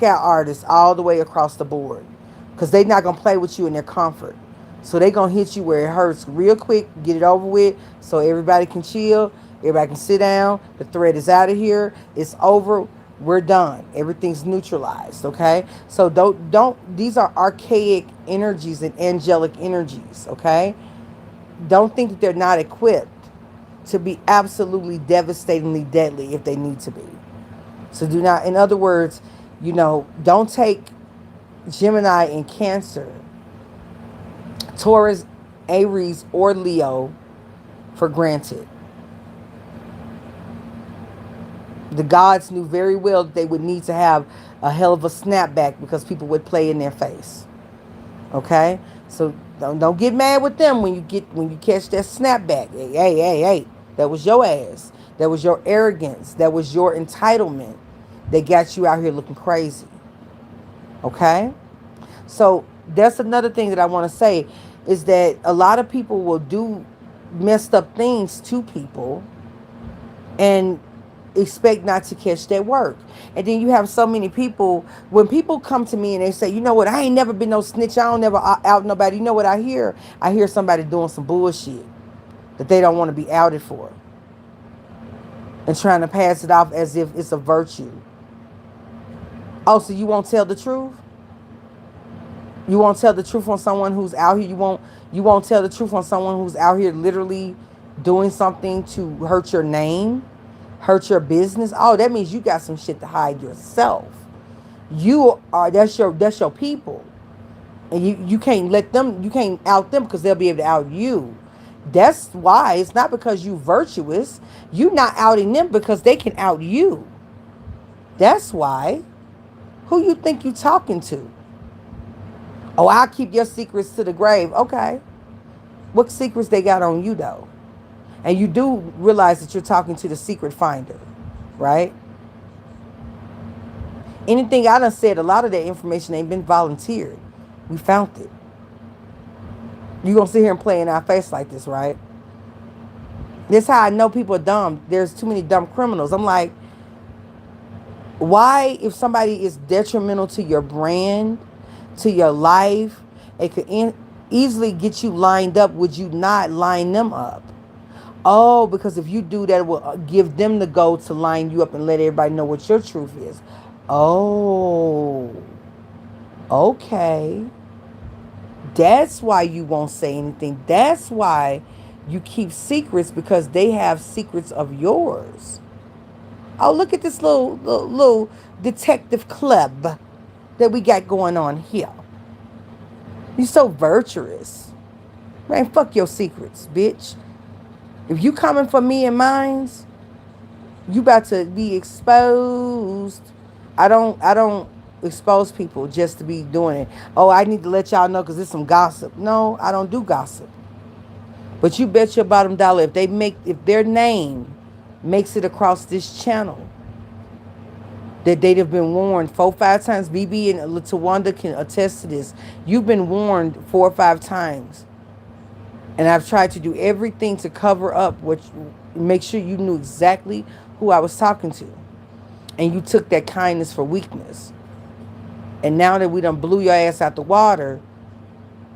artist all the way across the board, because they not gonna play with you in their comfort. So they gonna hit you where it hurts real quick, get it over with, so everybody can chill, everybody can sit down. The thread is out of here. It's over. We're done. Everything's neutralized. Okay. So don't. These are archaic energies and angelic energies. Okay. Don't think that they're not equipped to be absolutely devastatingly deadly if they need to be. So do not. In other words, don't take Gemini and Cancer, Taurus, Aries, or Leo for granted. The gods knew very well that they would need to have a hell of a snapback because people would play in their face. Okay? So don't get mad with them when you catch that snapback. Hey. That was your ass. That was your arrogance. That was your entitlement that got you out here looking crazy. Okay? So that's another thing that I want to say, is that a lot of people will do messed up things to people and expect not to catch their work. And then you have so many people, when people come to me and they say, you know what, I ain't never been no snitch, I don't never out nobody. You know what I hear? I hear somebody doing some bullshit that they don't want to be outed for, and trying to pass it off as if it's a virtue. Oh, so you won't tell the truth? You won't tell the truth on someone who's out here? You won't tell the truth on someone who's out here literally doing something to hurt your name, hurt your business? Oh, that means you got some shit to hide yourself. That's your people. And you can't you can't out them, because they'll be able to out you. That's why it's not because you virtuous. You not outing them because they can out you. That's why. Who you think you talking to? Oh, I'll keep your secrets to the grave. Okay. What secrets they got on you, though? And you do realize that you're talking to the secret finder, right? Anything I done said, a lot of that information ain't been volunteered. We found it. You gonna sit here and play in our face like this, right? This how I know people are dumb. There's too many dumb criminals. I'm like, why, if somebody is detrimental to your brand, to your life, it could easily get you lined up, would you not line them up? Oh, because if you do that, it will give them the go to line you up and let everybody know what your truth is. Oh, okay. That's why you won't say anything. That's why you keep secrets, because they have secrets of yours. Oh, look at this little detective club that we got going on here. You so virtuous. Man, fuck your secrets, bitch. If you coming for me and mines, you about to be exposed. I don't expose people just to be doing it. Oh, I need to let y'all know because there's some gossip. No, I don't do gossip. But you bet your bottom dollar, if their name makes it across this channel, that they'd have been warned 4 or 5 times. BB and Tawanda can attest to this. You've been warned 4 or 5 times. And I've tried to do everything to cover up make sure you knew exactly who I was talking to. And you took that kindness for weakness. And now that we done blew your ass out the water,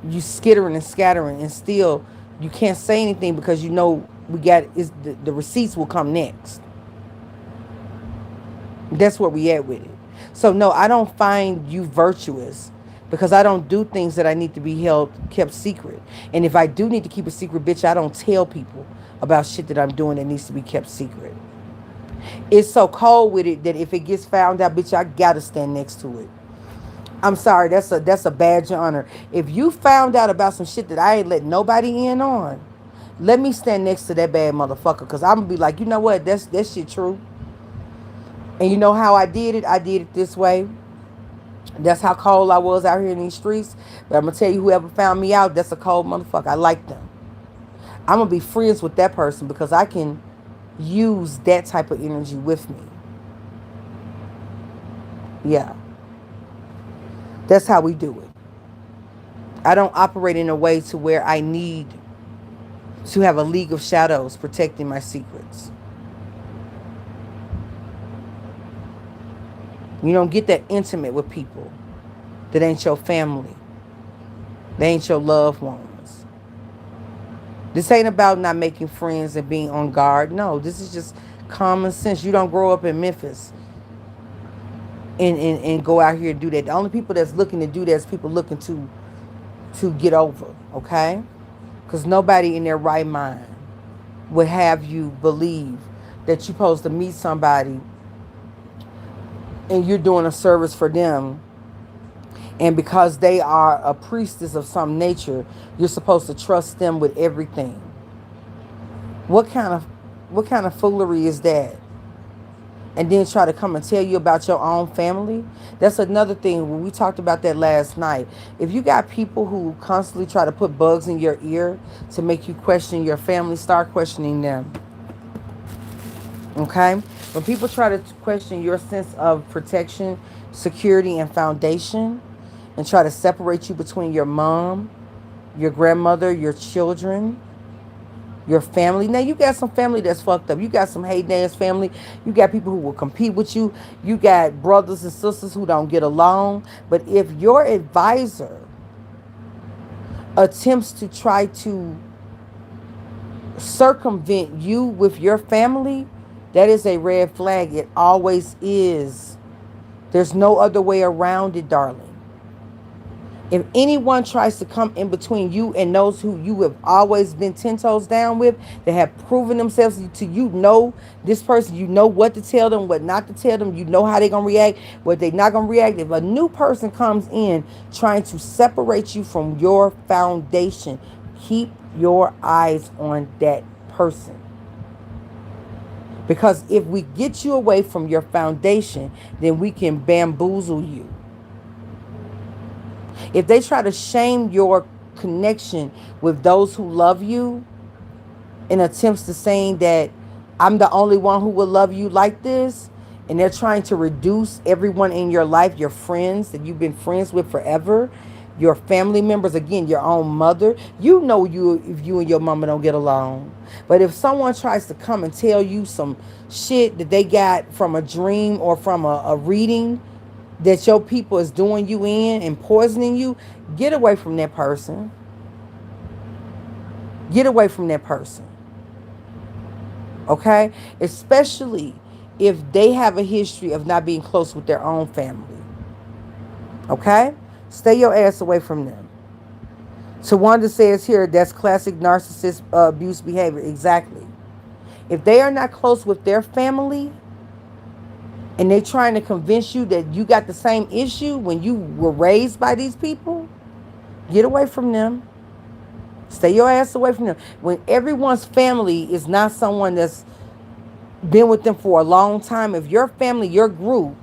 you skittering and scattering, and still you can't say anything because you know the receipts will come next. That's where we at with it. So no, I don't find you virtuous because I don't do things that I need to be kept secret. And if I do need to keep a secret, bitch, I don't tell people about shit that I'm doing that needs to be kept secret. It's so cold with it that if it gets found out, bitch, I gotta stand next to it. I'm sorry, that's a badge of honor. If you found out about some shit that I ain't let nobody in on, let me stand next to that bad motherfucker, because I'm gonna be like, you know what, that shit true. And you know how I did it? I did it this way. That's how cold I was out here in these streets. But I'm going to tell you, whoever found me out, that's a cold motherfucker. I like them. I'm going to be friends with that person because I can use that type of energy with me. Yeah, that's how we do it. I don't operate in a way to where I need to have a league of shadows protecting my secrets. You don't get that intimate with people that ain't your family. They ain't your loved ones. This ain't about not making friends and being on guard. No, this is just common sense. You don't grow up in Memphis and go out here and do that. The only people that's looking to do that is people looking to get over, okay? Because nobody in their right mind would have you believe that you're supposed to meet somebody and you're doing a service for them, and because they are a priestess of some nature, you're supposed to trust them with everything. What kind of foolery is that? And then try to come and tell you about your own family. That's another thing. We talked about that last night. If you got people who constantly try to put bugs in your ear to make you question your family, start questioning them. Okay? When people try to question your sense of protection, security, and foundation, and try to separate you between your mom, your grandmother, your children, your family. Now, you got some family that's fucked up. You got some hating ass family. You got people who will compete with you. You got brothers and sisters who don't get along. But if your advisor attempts to try to circumvent you with your family, that is a red flag. It always is. There's no other way around it, darling. If anyone tries to come in between you and those who you have always been 10 toes down with, that have proven themselves to you, know this person, you know what to tell them, what not to tell them, you know how they're going to react, what they're not going to react. If a new person comes in trying to separate you from your foundation, keep your eyes on that person. Because if we get you away from your foundation, then we can bamboozle you. If they try to shame your connection with those who love you in attempts to saying that I'm the only one who will love you like this, and they're trying to reduce everyone in your life, your friends that you've been friends with forever, your family members, again, your own mother, you know if you and your mama don't get along. But if someone tries to come and tell you some shit that they got from a dream or from a reading that your people is doing you in and poisoning you, get away from that person. Get away from that person. Okay? Especially if they have a history of not being close with their own family. Okay? Stay your ass away from them. So Wanda says here, that's classic narcissist abuse behavior. Exactly. If they are not close with their family, and they're trying to convince you that you got the same issue when you were raised by these people, get away from them. Stay your ass away from them. When everyone's family is not someone that's been with them for a long time, if your family, your group,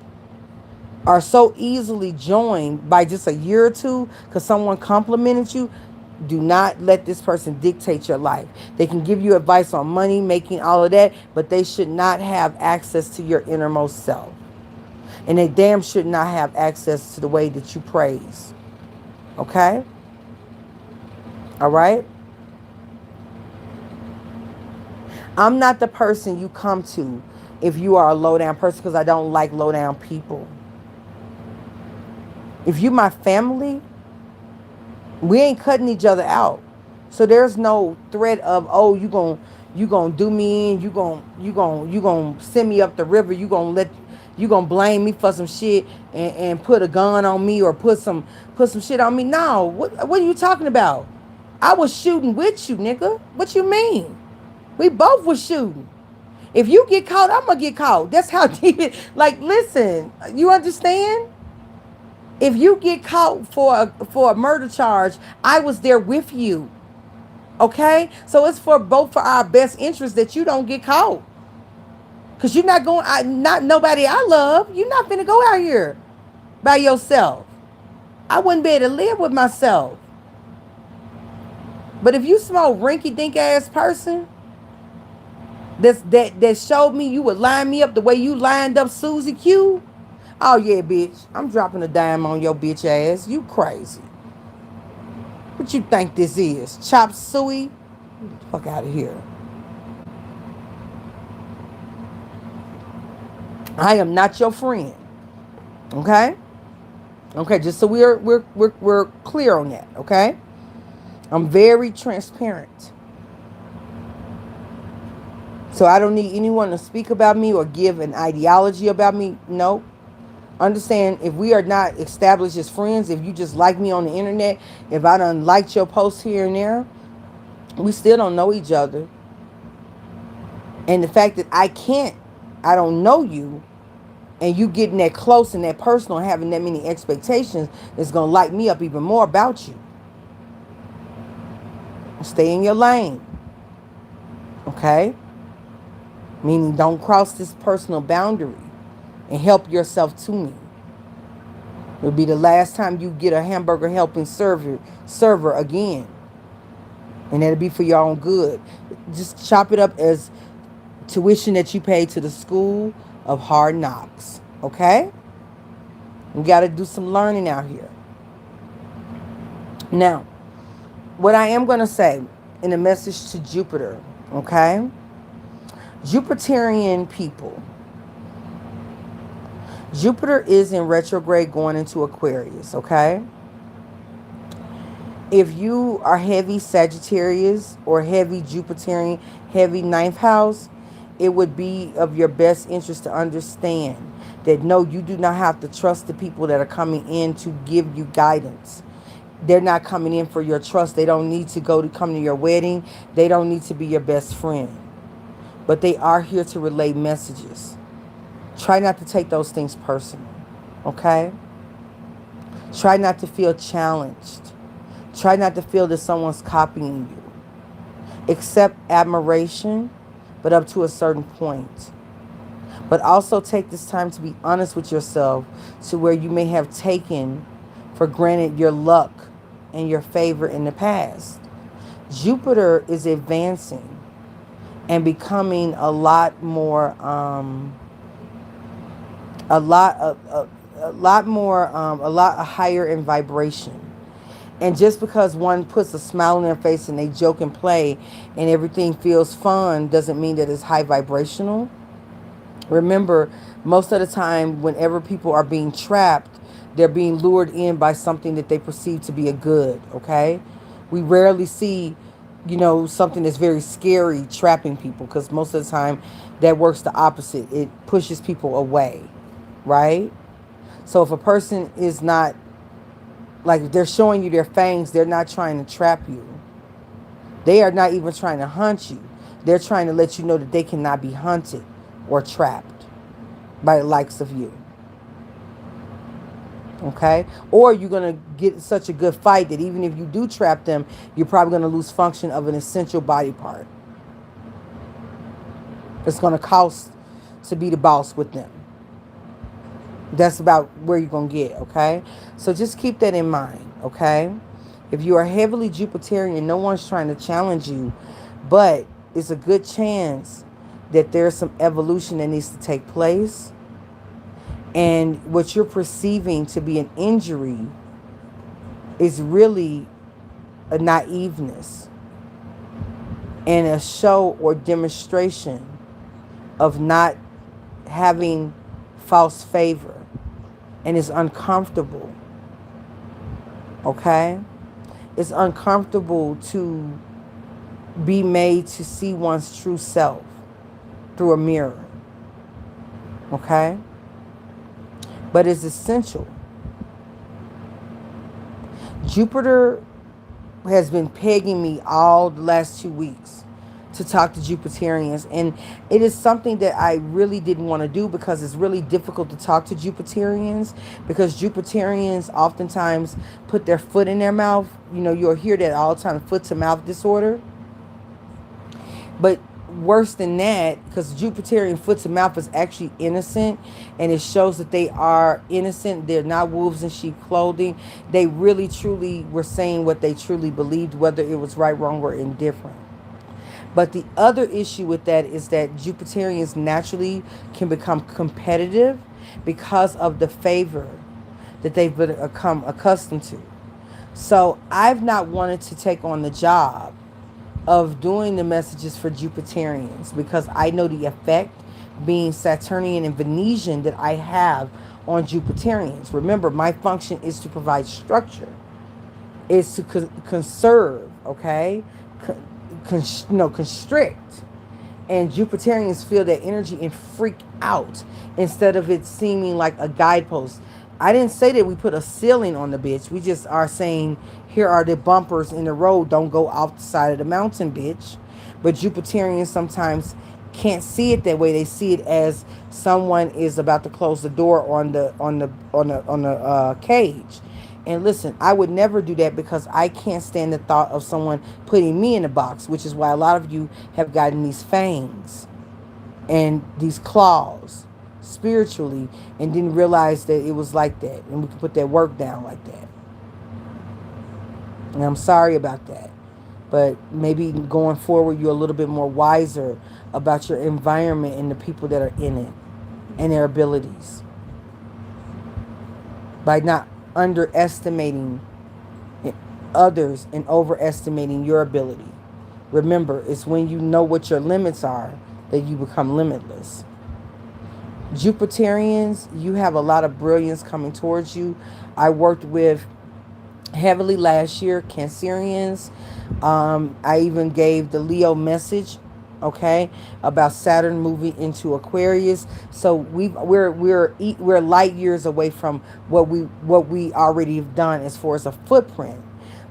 are so easily joined by just a year or two because someone complimented you, do not let this person dictate your life. They can give you advice on money, making, all of that, but they should not have access to your innermost self. And they damn should not have access to the way that you praise. Okay? All right? I'm not the person you come to if you are a low-down person, because I don't like low-down people. If you my family, we ain't cutting each other out. So there's no threat of, oh, you gonna do me in, you gonna send me up the river, you gonna blame me for some shit and put a gun on me or put some shit on me. No, what are you talking about? I was shooting with you, nigga. What you mean? We both was shooting. If you get caught, I'm gonna get caught. That's how deep it. Like, listen, you understand? If you get caught for a murder charge, I was there with you. Okay? So it's for our best interest that you don't get caught. Because you're not going, not nobody I love. You're not finna go out here by yourself. I wouldn't be able to live with myself. But if you smoke rinky-dink ass person that showed me you would line me up the way you lined up Susie Q, Oh, yeah, bitch. I'm dropping a dime on your bitch ass. You crazy. What you think this is? Chop suey? Get the fuck out of here. I am not your friend. Okay? Okay, just so we're clear on that, okay? I'm very transparent. So I don't need anyone to speak about me or give an ideology about me. No. Understand, if we are not established as friends, if you just like me on the internet, if I done liked your posts here and there, we still don't know each other. And the fact that I don't know you, and you getting that close and that personal, and having that many expectations, is going to light me up even more about you. Stay in your lane. Okay? Meaning, don't cross this personal boundary and help yourself to me. It'll be the last time you get a hamburger helping server again. And that'll be for your own good. Just chop it up as tuition that you pay to the school of hard knocks. Okay? We got to do some learning out here. Now, what I am going to say in a message to Jupiter, okay? Jupiterian people. Jupiter is in retrograde going into Aquarius, okay? If you are heavy Sagittarius or heavy Jupiterian, heavy ninth house, it would be of your best interest to understand that no, you do not have to trust the people that are coming in to give you guidance. They're not coming in for your trust. They don't need to come to your wedding. They don't need to be your best friend. But they are here to relay messages. Try not to take those things personal, okay? Try not to feel challenged. Try not to feel that someone's copying you. Accept admiration, but up to a certain point. But also take this time to be honest with yourself, to where you may have taken for granted your luck and your favor in the past. Jupiter is advancing and becoming a lot more, a lot higher in vibration. And just because one puts a smile on their face and they joke and play and everything feels fun doesn't mean that it's high vibrational. Remember, most of the time, whenever people are being trapped, they're being lured in by something that they perceive to be a good, okay? We rarely see, something that's very scary trapping people, because most of the time that works the opposite. It pushes people away, right? So if a person is not, like, if they're showing you their fangs, they're not trying to trap you. They are not even trying to hunt you. They're trying to let you know that they cannot be hunted or trapped by the likes of you. Okay? Or you're going to get such a good fight that even if you do trap them, you're probably going to lose function of an essential body part. It's going to cost to be the boss with them. That's about where you're going to get, okay? So just keep that in mind, okay? If you are heavily Jupiterian, no one's trying to challenge you, but it's a good chance that there's some evolution that needs to take place. And what you're perceiving to be an injury is really a naiveness and a show or demonstration of not having false favor. And it's uncomfortable. Okay? It's uncomfortable to be made to see one's true self through a mirror. Okay? But it's essential. Jupiter has been pegging me all the last 2 weeks to talk to Jupiterians, and it is something that I really didn't want to do, because it's really difficult to talk to Jupiterians, because Jupiterians oftentimes put their foot in their mouth. You'll hear that all the time, foot to mouth disorder. But worse than that, because Jupiterian foot to mouth is actually innocent, and it shows that they are innocent. They're not wolves in sheep clothing. They really truly were saying what they truly believed, whether it was right, wrong, or indifferent. But the other issue with that is that Jupiterians naturally can become competitive, because of the favor that they've become accustomed to. So I've not wanted to take on the job of doing the messages for Jupiterians because I know the effect, being Saturnian and Venetian, that I have on Jupiterians. Remember, my function is to provide structure, is to conserve, okay? Constrict. And Jupiterians feel that energy and freak out instead of it seeming like a guidepost. I didn't say that we put a ceiling on the bitch. We just are saying, here are the bumpers in the road. Don't go off the side of the mountain, bitch. But Jupiterians sometimes can't see it that way. They see it as someone is about to close the door on the cage. And listen, I would never do that because I can't stand the thought of someone putting me in a box, which is why a lot of you have gotten these fangs and these claws spiritually and didn't realize that it was like that. And we can put that work down like that. And I'm sorry about that. But maybe going forward, you're a little bit more wiser about your environment and the people that are in it and their abilities. By not underestimating others and overestimating your ability. Remember, it's when you know what your limits are that you become limitless. Jupiterians, you have a lot of brilliance coming towards you. I worked with heavily last year Cancerians. I even gave the Leo message, okay, about Saturn moving into Aquarius. So we're light years away from what we already have done as far as a footprint.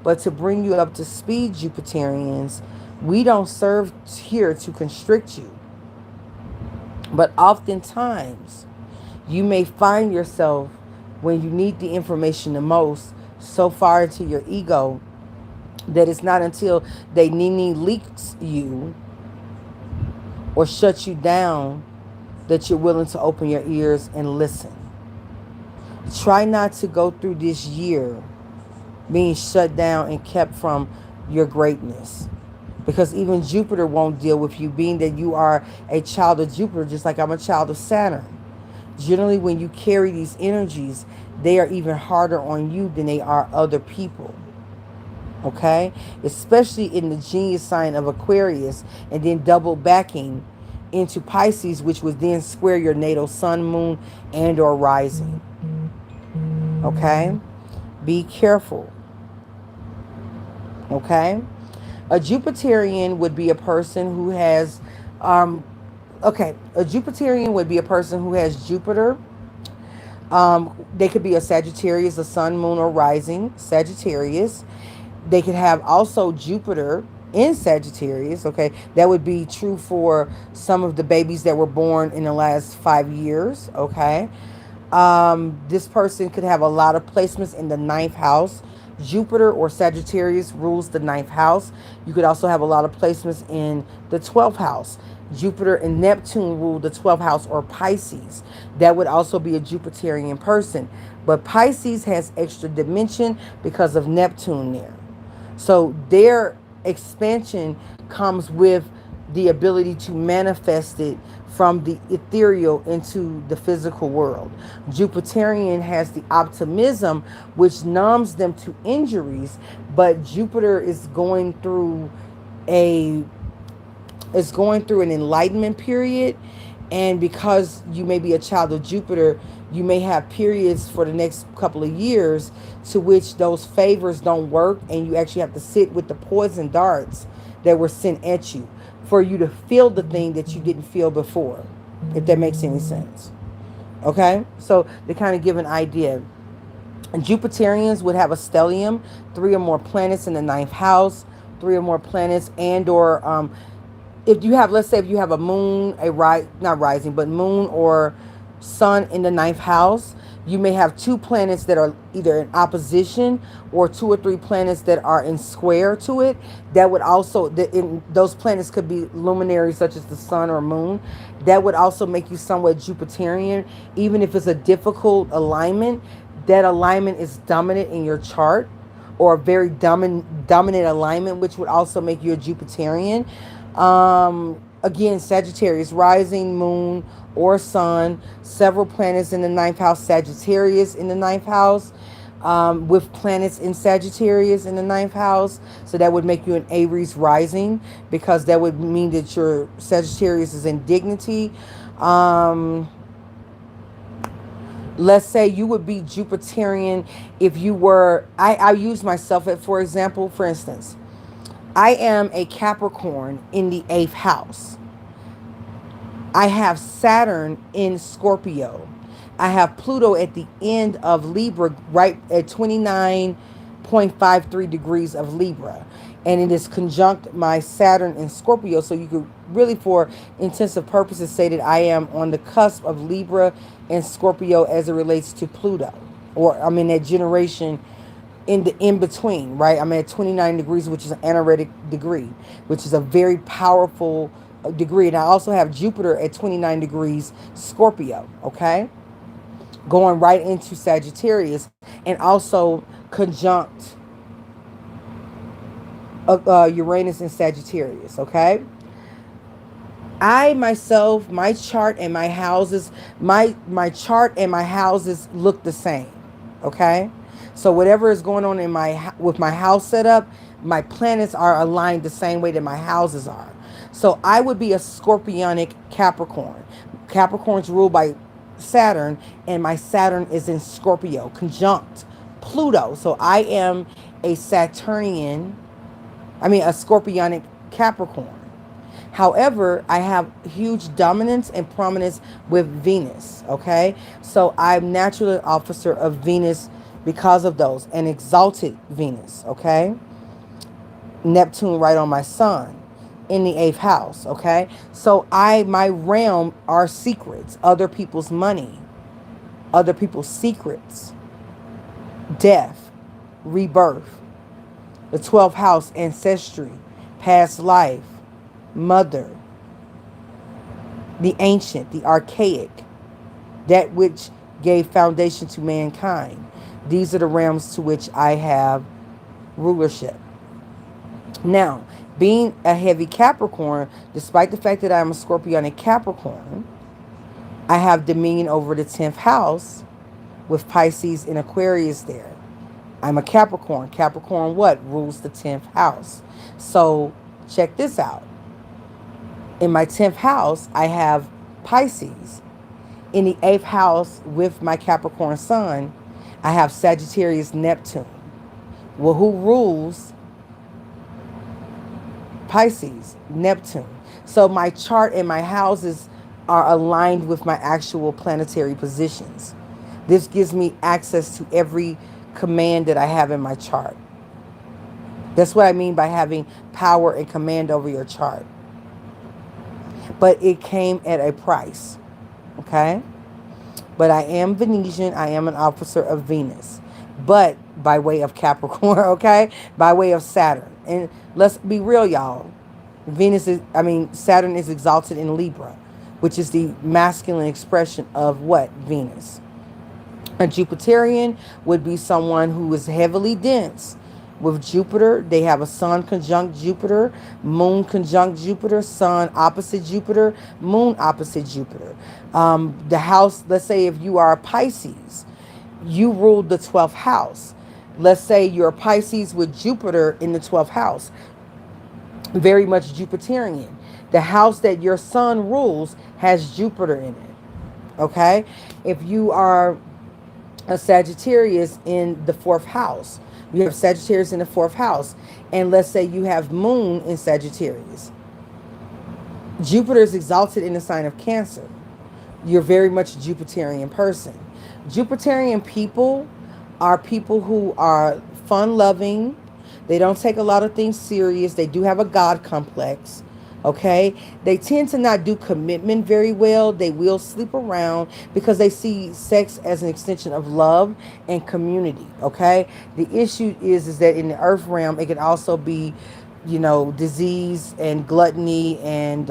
But to bring you up to speed, Jupiterians, we don't serve here to constrict you. But oftentimes, you may find yourself, when you need the information the most, so far into your ego that it's not until they leaks you or shut you down that you're willing to open your ears and listen. Try not to go through this year being shut down and kept from your greatness. Because even Jupiter won't deal with you, being that you are a child of Jupiter, just like I'm a child of Saturn. Generally, when you carry these energies, they are even harder on you than they are other people. Okay? Especially in the genius sign of Aquarius, and then double backing into Pisces, which would then square your natal sun, moon, and or rising. Okay? Be careful. Okay? A Jupiterian would be a person who has, a Jupiterian would be a person who has Jupiter. They could be a Sagittarius, a sun, moon, or rising Sagittarius. They could have also Jupiter in Sagittarius, okay? That would be true for some of the babies that were born in the last 5 years, okay? This person could have a lot of placements in the 9th house. Jupiter or Sagittarius rules the 9th house. You could also have a lot of placements in the 12th house. Jupiter and Neptune rule the 12th house, or Pisces. That would also be a Jupiterian person. But Pisces has extra dimension because of Neptune there. So their expansion comes with the ability to manifest it from the ethereal into the physical world. Jupiterian has the optimism, which numbs them to injuries, but Jupiter is going through an enlightenment period, and because you may be a child of Jupiter, you may have periods for the next couple of years to which those favors don't work, and you actually have to sit with the poison darts that were sent at you for you to feel the thing that you didn't feel before, if that makes any sense. Okay? So they kind of give an idea. And Jupiterians would have a stellium, 3 or more planets in the 9th house, 3 or more planets, and or if you have, let's say if you have a moon, not rising, but moon or sun in the 9th house, you may have 2 planets that are either in opposition or 2 or 3 planets that are in square to it. That would also, those planets could be luminaries such as the sun or moon. That would also make you somewhat Jupiterian. Even if it's a difficult alignment, that alignment is dominant in your chart, or a very dominant alignment, which would also make you a Jupiterian. Again, Sagittarius, rising, moon, or sun, several planets in the ninth house, Sagittarius in the ninth house, with planets in Sagittarius in the ninth house. So that would make you an Aries rising, because that would mean that your Sagittarius is in dignity. Let's say you would be Jupiterian if you were, I use myself for example, for instance, I am a Capricorn in the 8th house. I have Saturn in Scorpio. I have Pluto at the end of Libra, right at 29.53 degrees of Libra. And it is conjunct my Saturn in Scorpio. So you could really, for intensive purposes, say that I am on the cusp of Libra and Scorpio as it relates to Pluto. Or I'm in that generation in the in between, right? I'm at 29 degrees, which is an anaretic degree, which is a very powerful degree. And I also have Jupiter at 29 degrees Scorpio, okay? Going right into Sagittarius, and also conjunct Uranus in Sagittarius, okay? I myself, my chart and my houses, my chart and my houses look the same, okay? So whatever is going on in with my house setup, my planets are aligned the same way that my houses are. So I would be a Scorpionic Capricorn. Capricorn's ruled by Saturn, and my Saturn is in Scorpio, conjunct Pluto. So I am a Saturnian, a Scorpionic Capricorn. However, I have huge dominance and prominence with Venus, okay? So I'm naturally an officer of Venus because of those, an exalted Venus, okay? Neptune right on my sun in the 8th house, okay? So my realm are secrets, other people's money, other people's secrets, death, rebirth, the 12th house, ancestry, past life, mother, the ancient, the archaic, that which gave foundation to mankind. These are the realms to which I have rulership. Now, being a heavy Capricorn, despite the fact that I'm a Scorpionic Capricorn, I have dominion over the 10th house with Pisces and Aquarius there. I'm a Capricorn. Capricorn what? Rules the 10th house. So check this out. In my 10th house, I have Pisces. In the 8th house with my Capricorn sun, I have Sagittarius Neptune. Well, who rules Pisces? Neptune. So my chart and my houses are aligned with my actual planetary positions. This gives me access to every command that I have in my chart. That's what I mean by having power and command over your chart. But it came at a price, okay? But I am Venetian. I am an officer of Venus, but by way of Capricorn, okay? By way of Saturn. And let's be real, y'all. Saturn is exalted in Libra, which is the masculine expression of what? Venus. A Jupiterian would be someone who is heavily dense. With Jupiter, they have a sun conjunct Jupiter, moon conjunct Jupiter, sun opposite Jupiter, moon opposite Jupiter. The house, let's say if you are a Pisces, you rule the 12th house. Let's say you're a Pisces with Jupiter in the 12th house. Very much Jupiterian. The house that your sun rules has Jupiter in it. Okay? If you are a Sagittarius in the 4th house, you have Sagittarius in the 4th house. And let's say you have moon in Sagittarius. Jupiter is exalted in the sign of Cancer. You're very much a Jupiterian person. Jupiterian people are people who are fun-loving. They don't take a lot of things serious. They do have a God complex. Okay? They tend to not do commitment very well. They will sleep around because they see sex as an extension of love and community. Okay? The issue is that in the earth realm, it can also be, disease and gluttony and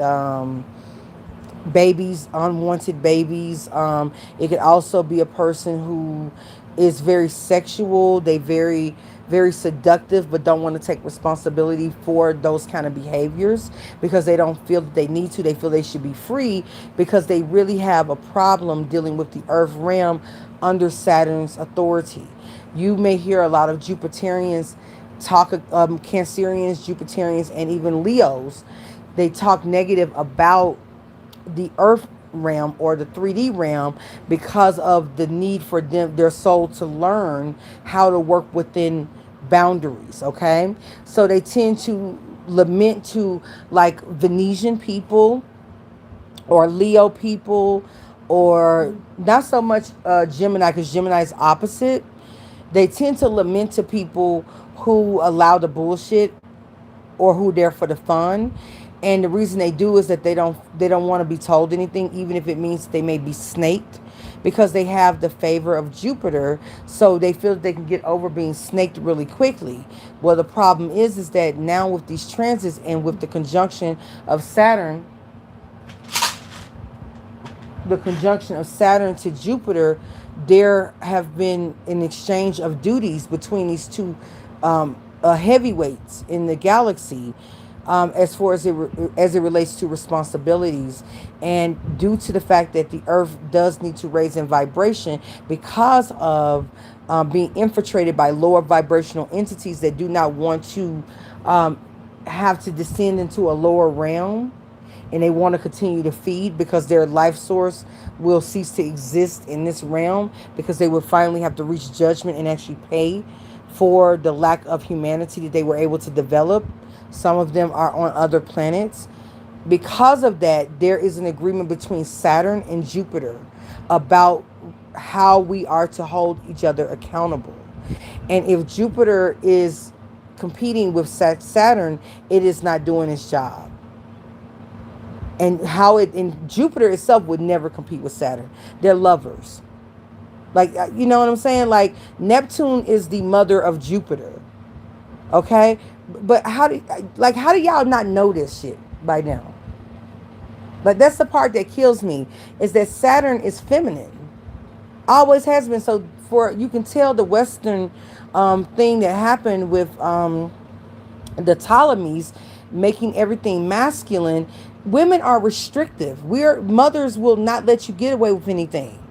babies, unwanted babies. It could also be a person who is very sexual. They very very seductive, but don't want to take responsibility for those kind of behaviors because they don't feel that they need to. They feel they should be free because they really have a problem dealing with the earth realm under Saturn's authority. You may hear a lot of Jupiterians talk, Cancerians, Jupiterians, and even Leos. They talk negative about the earth realm or the 3D realm because of the need for them, their soul, to learn how to work within boundaries. Okay, so they tend to lament to like Venetian people or Leo people, or not so much Gemini, because Gemini is opposite. They tend to lament to people who allow the bullshit or who there for the fun. And the reason they do is that they don't want to be told anything, even if it means they may be snaked, because they have the favor of Jupiter, so they feel that they can get over being snaked really quickly. Well, the problem is that now with these transits and with the conjunction of Saturn, to Jupiter, there have been an exchange of duties between these two heavyweights in the galaxy, as far as it relates to responsibilities, and due to the fact that the Earth does need to raise in vibration because of being infiltrated by lower vibrational entities that do not want to have to descend into a lower realm, and they want to continue to feed because their life source will cease to exist in this realm, because they will finally have to reach judgment and actually pay for the lack of humanity that they were able to develop. Some of them are on other planets. Because of that, there is an agreement between Saturn and Jupiter about how we are to hold each other accountable. And if Jupiter is competing with Saturn, it is not doing its job. And Jupiter itself would never compete with Saturn. They're lovers. Like, you know what I'm saying? Like, Neptune is the mother of Jupiter. Okay? But how do y'all not know this shit by now? Like, that's the part that kills me, is that Saturn is feminine. Always has been. So you can tell the Western thing that happened with the Ptolemies making everything masculine. Women are restrictive. Mothers will not let you get away with anything.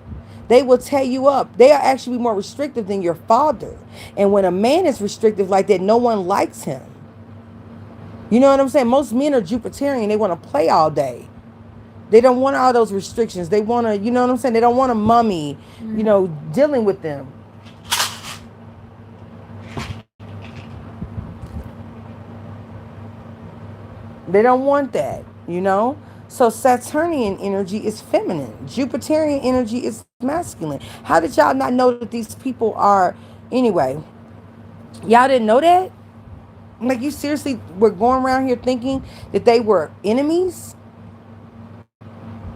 They will tear you up. They are actually more restrictive than your father. And when a man is restrictive like that, no one likes him. You know what I'm saying? Most men are Jupiterian. They want to play all day. They don't want all those restrictions. They want to, you know what I'm saying? They don't want a mummy, dealing with them. They don't want that, So Saturnian energy is feminine. Jupiterian energy is masculine. How did y'all not know that these people are... Anyway, y'all didn't know that? Like, you seriously were going around here thinking that they were enemies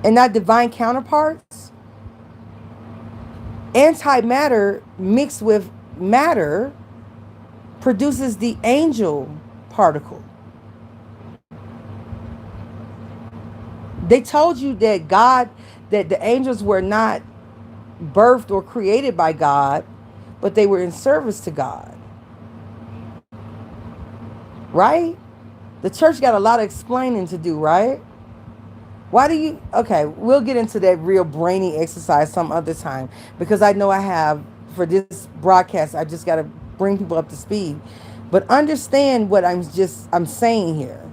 and not divine counterparts? Antimatter mixed with matter produces the angel particle. They told you that that the angels were not birthed or created by God, but they were in service to God. Right? The church got a lot of explaining to do, right? Why do you... Okay, we'll get into that real brainy exercise some other time, because I know I have, for this broadcast, I just got to bring people up to speed. But understand what I'm saying here.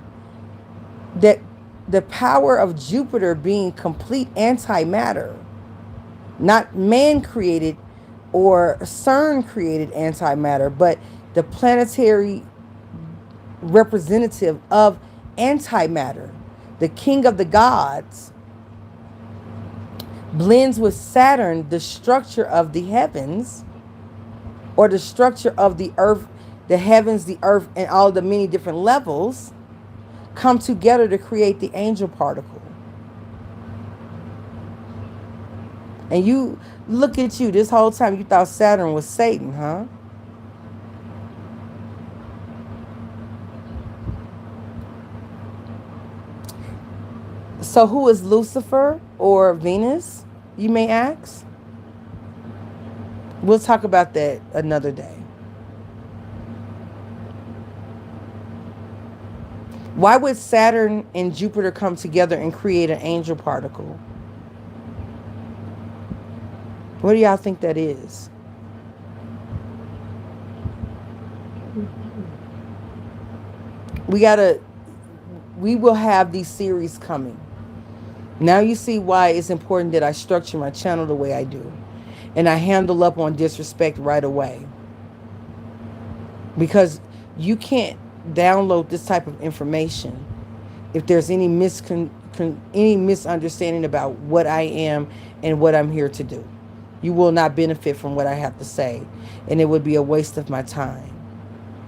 That the power of Jupiter being complete antimatter, not man-created or CERN-created antimatter, but the planetary representative of antimatter, the king of the gods, blends with Saturn, the structure of the heavens, or the structure of the earth, the heavens, the earth, and all the many different levels come together to create the angel particle. And you look at you, this whole time you thought Saturn was Satan, huh? So who is Lucifer or Venus, you may ask? We'll talk about that another day. Why would Saturn and Jupiter come together and create an angel particle? What do y'all think that is? We will have these series coming. Now you see why it's important that I structure my channel the way I do. And I handle up on disrespect right away. Because you can't download this type of information if there's any misunderstanding about what I am and what I'm here to do. You will not benefit from what I have to say. And it would be a waste of my time.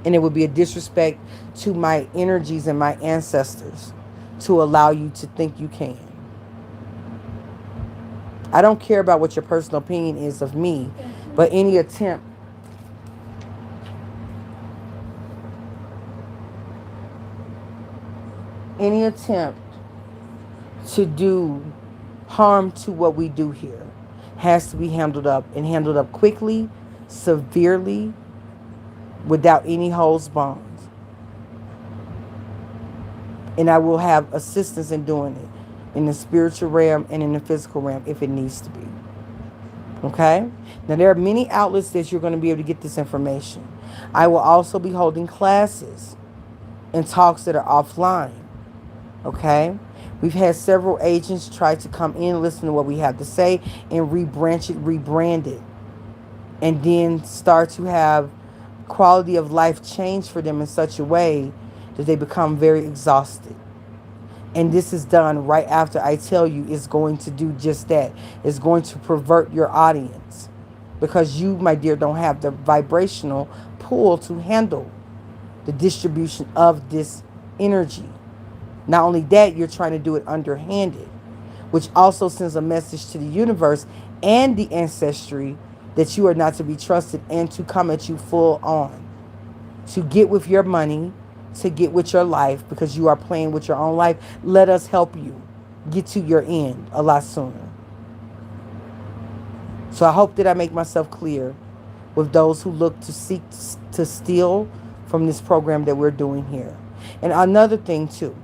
And it would be a disrespect to my energies and my ancestors to allow you to think you can. I don't care about what your personal opinion is of me, but any attempt to do harm to what we do here has to be handled up, and handled up quickly, severely, without any holds barred. And I will have assistance in doing it in the spiritual realm and in the physical realm if it needs to be. Okay? Now, there are many outlets that you're going to be able to get this information. I will also be holding classes and talks that are offline. Okay? We've had several agents try to come in, listen to what we have to say, and rebrand it, and then start to have quality of life change for them in such a way that they become very exhausted. And this is done right after I tell you it's going to do just that. It's going to pervert your audience. Because you, my dear, don't have the vibrational pull to handle the distribution of this energy. Not only that, you're trying to do it underhanded, which also sends a message to the universe and the ancestry that you are not to be trusted and to come at you full on. To get with your money, to get with your life, because you are playing with your own life. Let us help you get to your end a lot sooner. So I hope that I make myself clear with those who look to seek to steal from this program that we're doing here. And another thing too,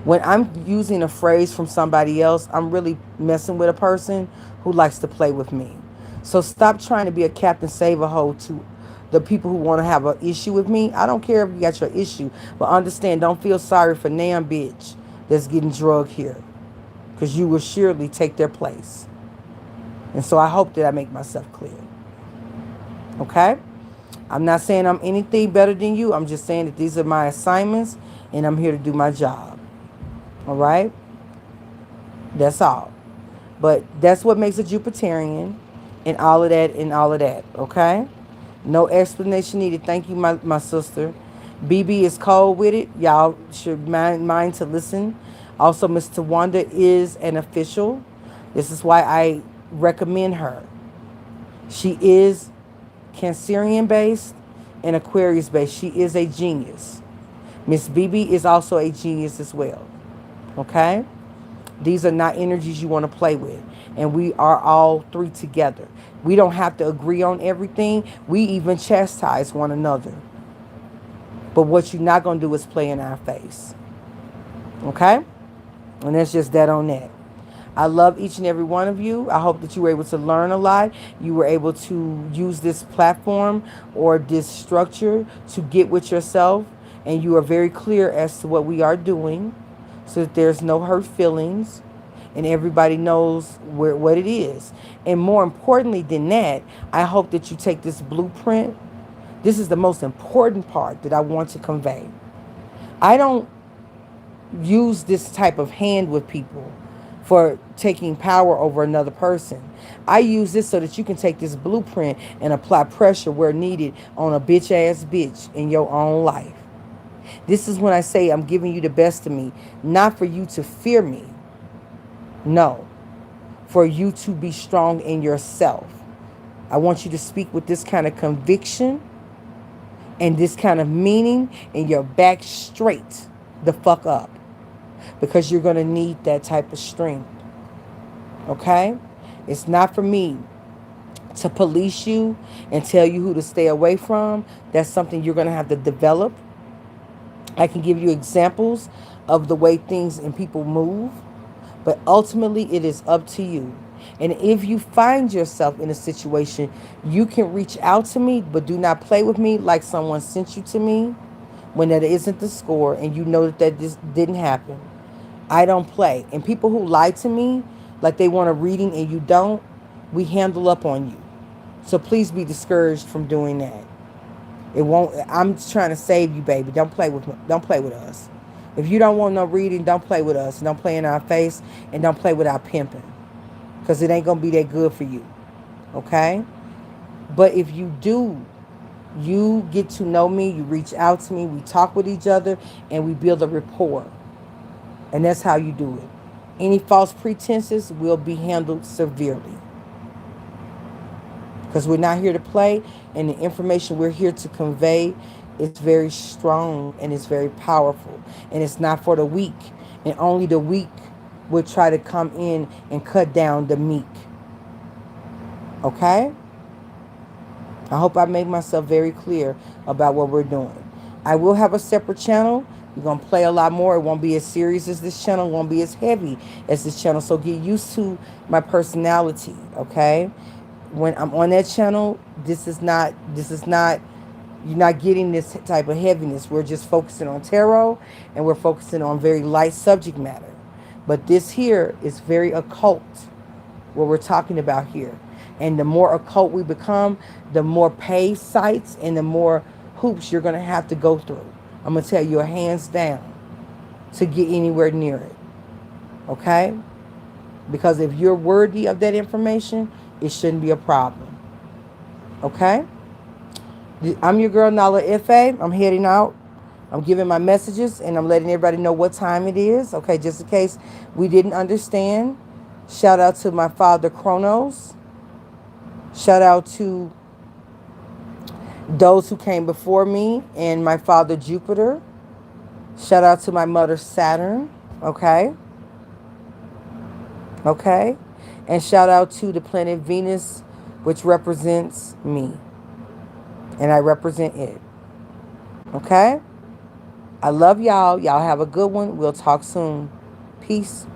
when I'm using a phrase from somebody else, I'm really messing with a person who likes to play with me. So stop trying to be a Captain Save-A-Ho to the people who want to have an issue with me. I don't care if you got your issue, but understand, don't feel sorry for damn bitch that's getting drugged here, because you will surely take their place. And so I hope that I make myself clear. Okay? I'm not saying I'm anything better than you. I'm just saying that these are my assignments, and I'm here to do my job. All right? That's all. But that's what makes a Jupiterian, and all of that, okay? No explanation needed. Thank you, my sister. BB is cold with it. Y'all should mind to listen. Also, Mr. Wanda is an official. This is why I recommend her. She is Cancerian based and Aquarius based. She is a genius. Miss BB is also a genius as well. Okay? These are not energies you want to play with. And we are all three together. We don't have to agree on everything. We even chastise one another. But what you're not going to do is play in our face. Okay? And that's just that on that. I love each and every one of you. I hope that you were able to learn a lot. You were able to use this platform or this structure to get with yourself. And you are very clear as to what we are doing, so that there's no hurt feelings and everybody knows what it is. And more importantly than that, I hope that you take this blueprint. This is the most important part that I want to convey. I don't use this type of hand with people for taking power over another person. I use this so that you can take this blueprint and apply pressure where needed on a bitch-ass bitch in your own life. This is when I say I'm giving you the best of me, not for you to fear me. No, for you to be strong in yourself. I want you to speak with this kind of conviction and this kind of meaning, and your back straight the fuck up, because you're going to need that type of strength. Okay? It's not for me to police you and tell you who to stay away from. That's something you're going to have to develop I can give you examples of the way things and people move, but ultimately it is up to you. And if you find yourself in a situation, you can reach out to me, but do not play with me like someone sent you to me when that isn't the score and you know that this didn't happen. I don't play. And people who lie to me, like they want a reading and you don't, we handle up on you. So please be discouraged from doing that. It won't. I'm trying to save you, baby. Don't play with me. Don't play with us. If you don't want no reading, don't play with us. Don't play in our face, and don't play with our pimping, because it ain't gonna be that good for you. Okay? But if you do, you get to know me. You reach out to me. We talk with each other, and we build a rapport. And that's how you do it. Any false pretenses will be handled severely. Because we're not here to play, and the information we're here to convey is very strong and it's very powerful. And it's not for the weak. And only the weak will try to come in and cut down the meek. Okay? I hope I made myself very clear about what we're doing. I will have a separate channel. We're going to play a lot more. It won't be as serious as this channel. It won't be as heavy as this channel. So get used to my personality, okay? When I'm on that channel, this is not, you're not getting this type of heaviness. We're just focusing on tarot, and we're focusing on very light subject matter. But this here is very occult, what we're talking about here. And the more occult we become, the more pay sites and the more hoops you're going to have to go through. I'm going to tell you, hands down, to get anywhere near it. Okay? Because if you're worthy of that information, it shouldn't be a problem. Okay? I'm your girl, Nala-Ife. I'm heading out. I'm giving my messages, and I'm letting everybody know what time it is. Okay, just in case we didn't understand. Shout out to my father, Kronos. Shout out to those who came before me and my father, Jupiter. Shout out to my mother, Saturn. Okay? Okay? And shout out to the planet Venus, which represents me. And I represent it. Okay? I love y'all. Y'all have a good one. We'll talk soon. Peace.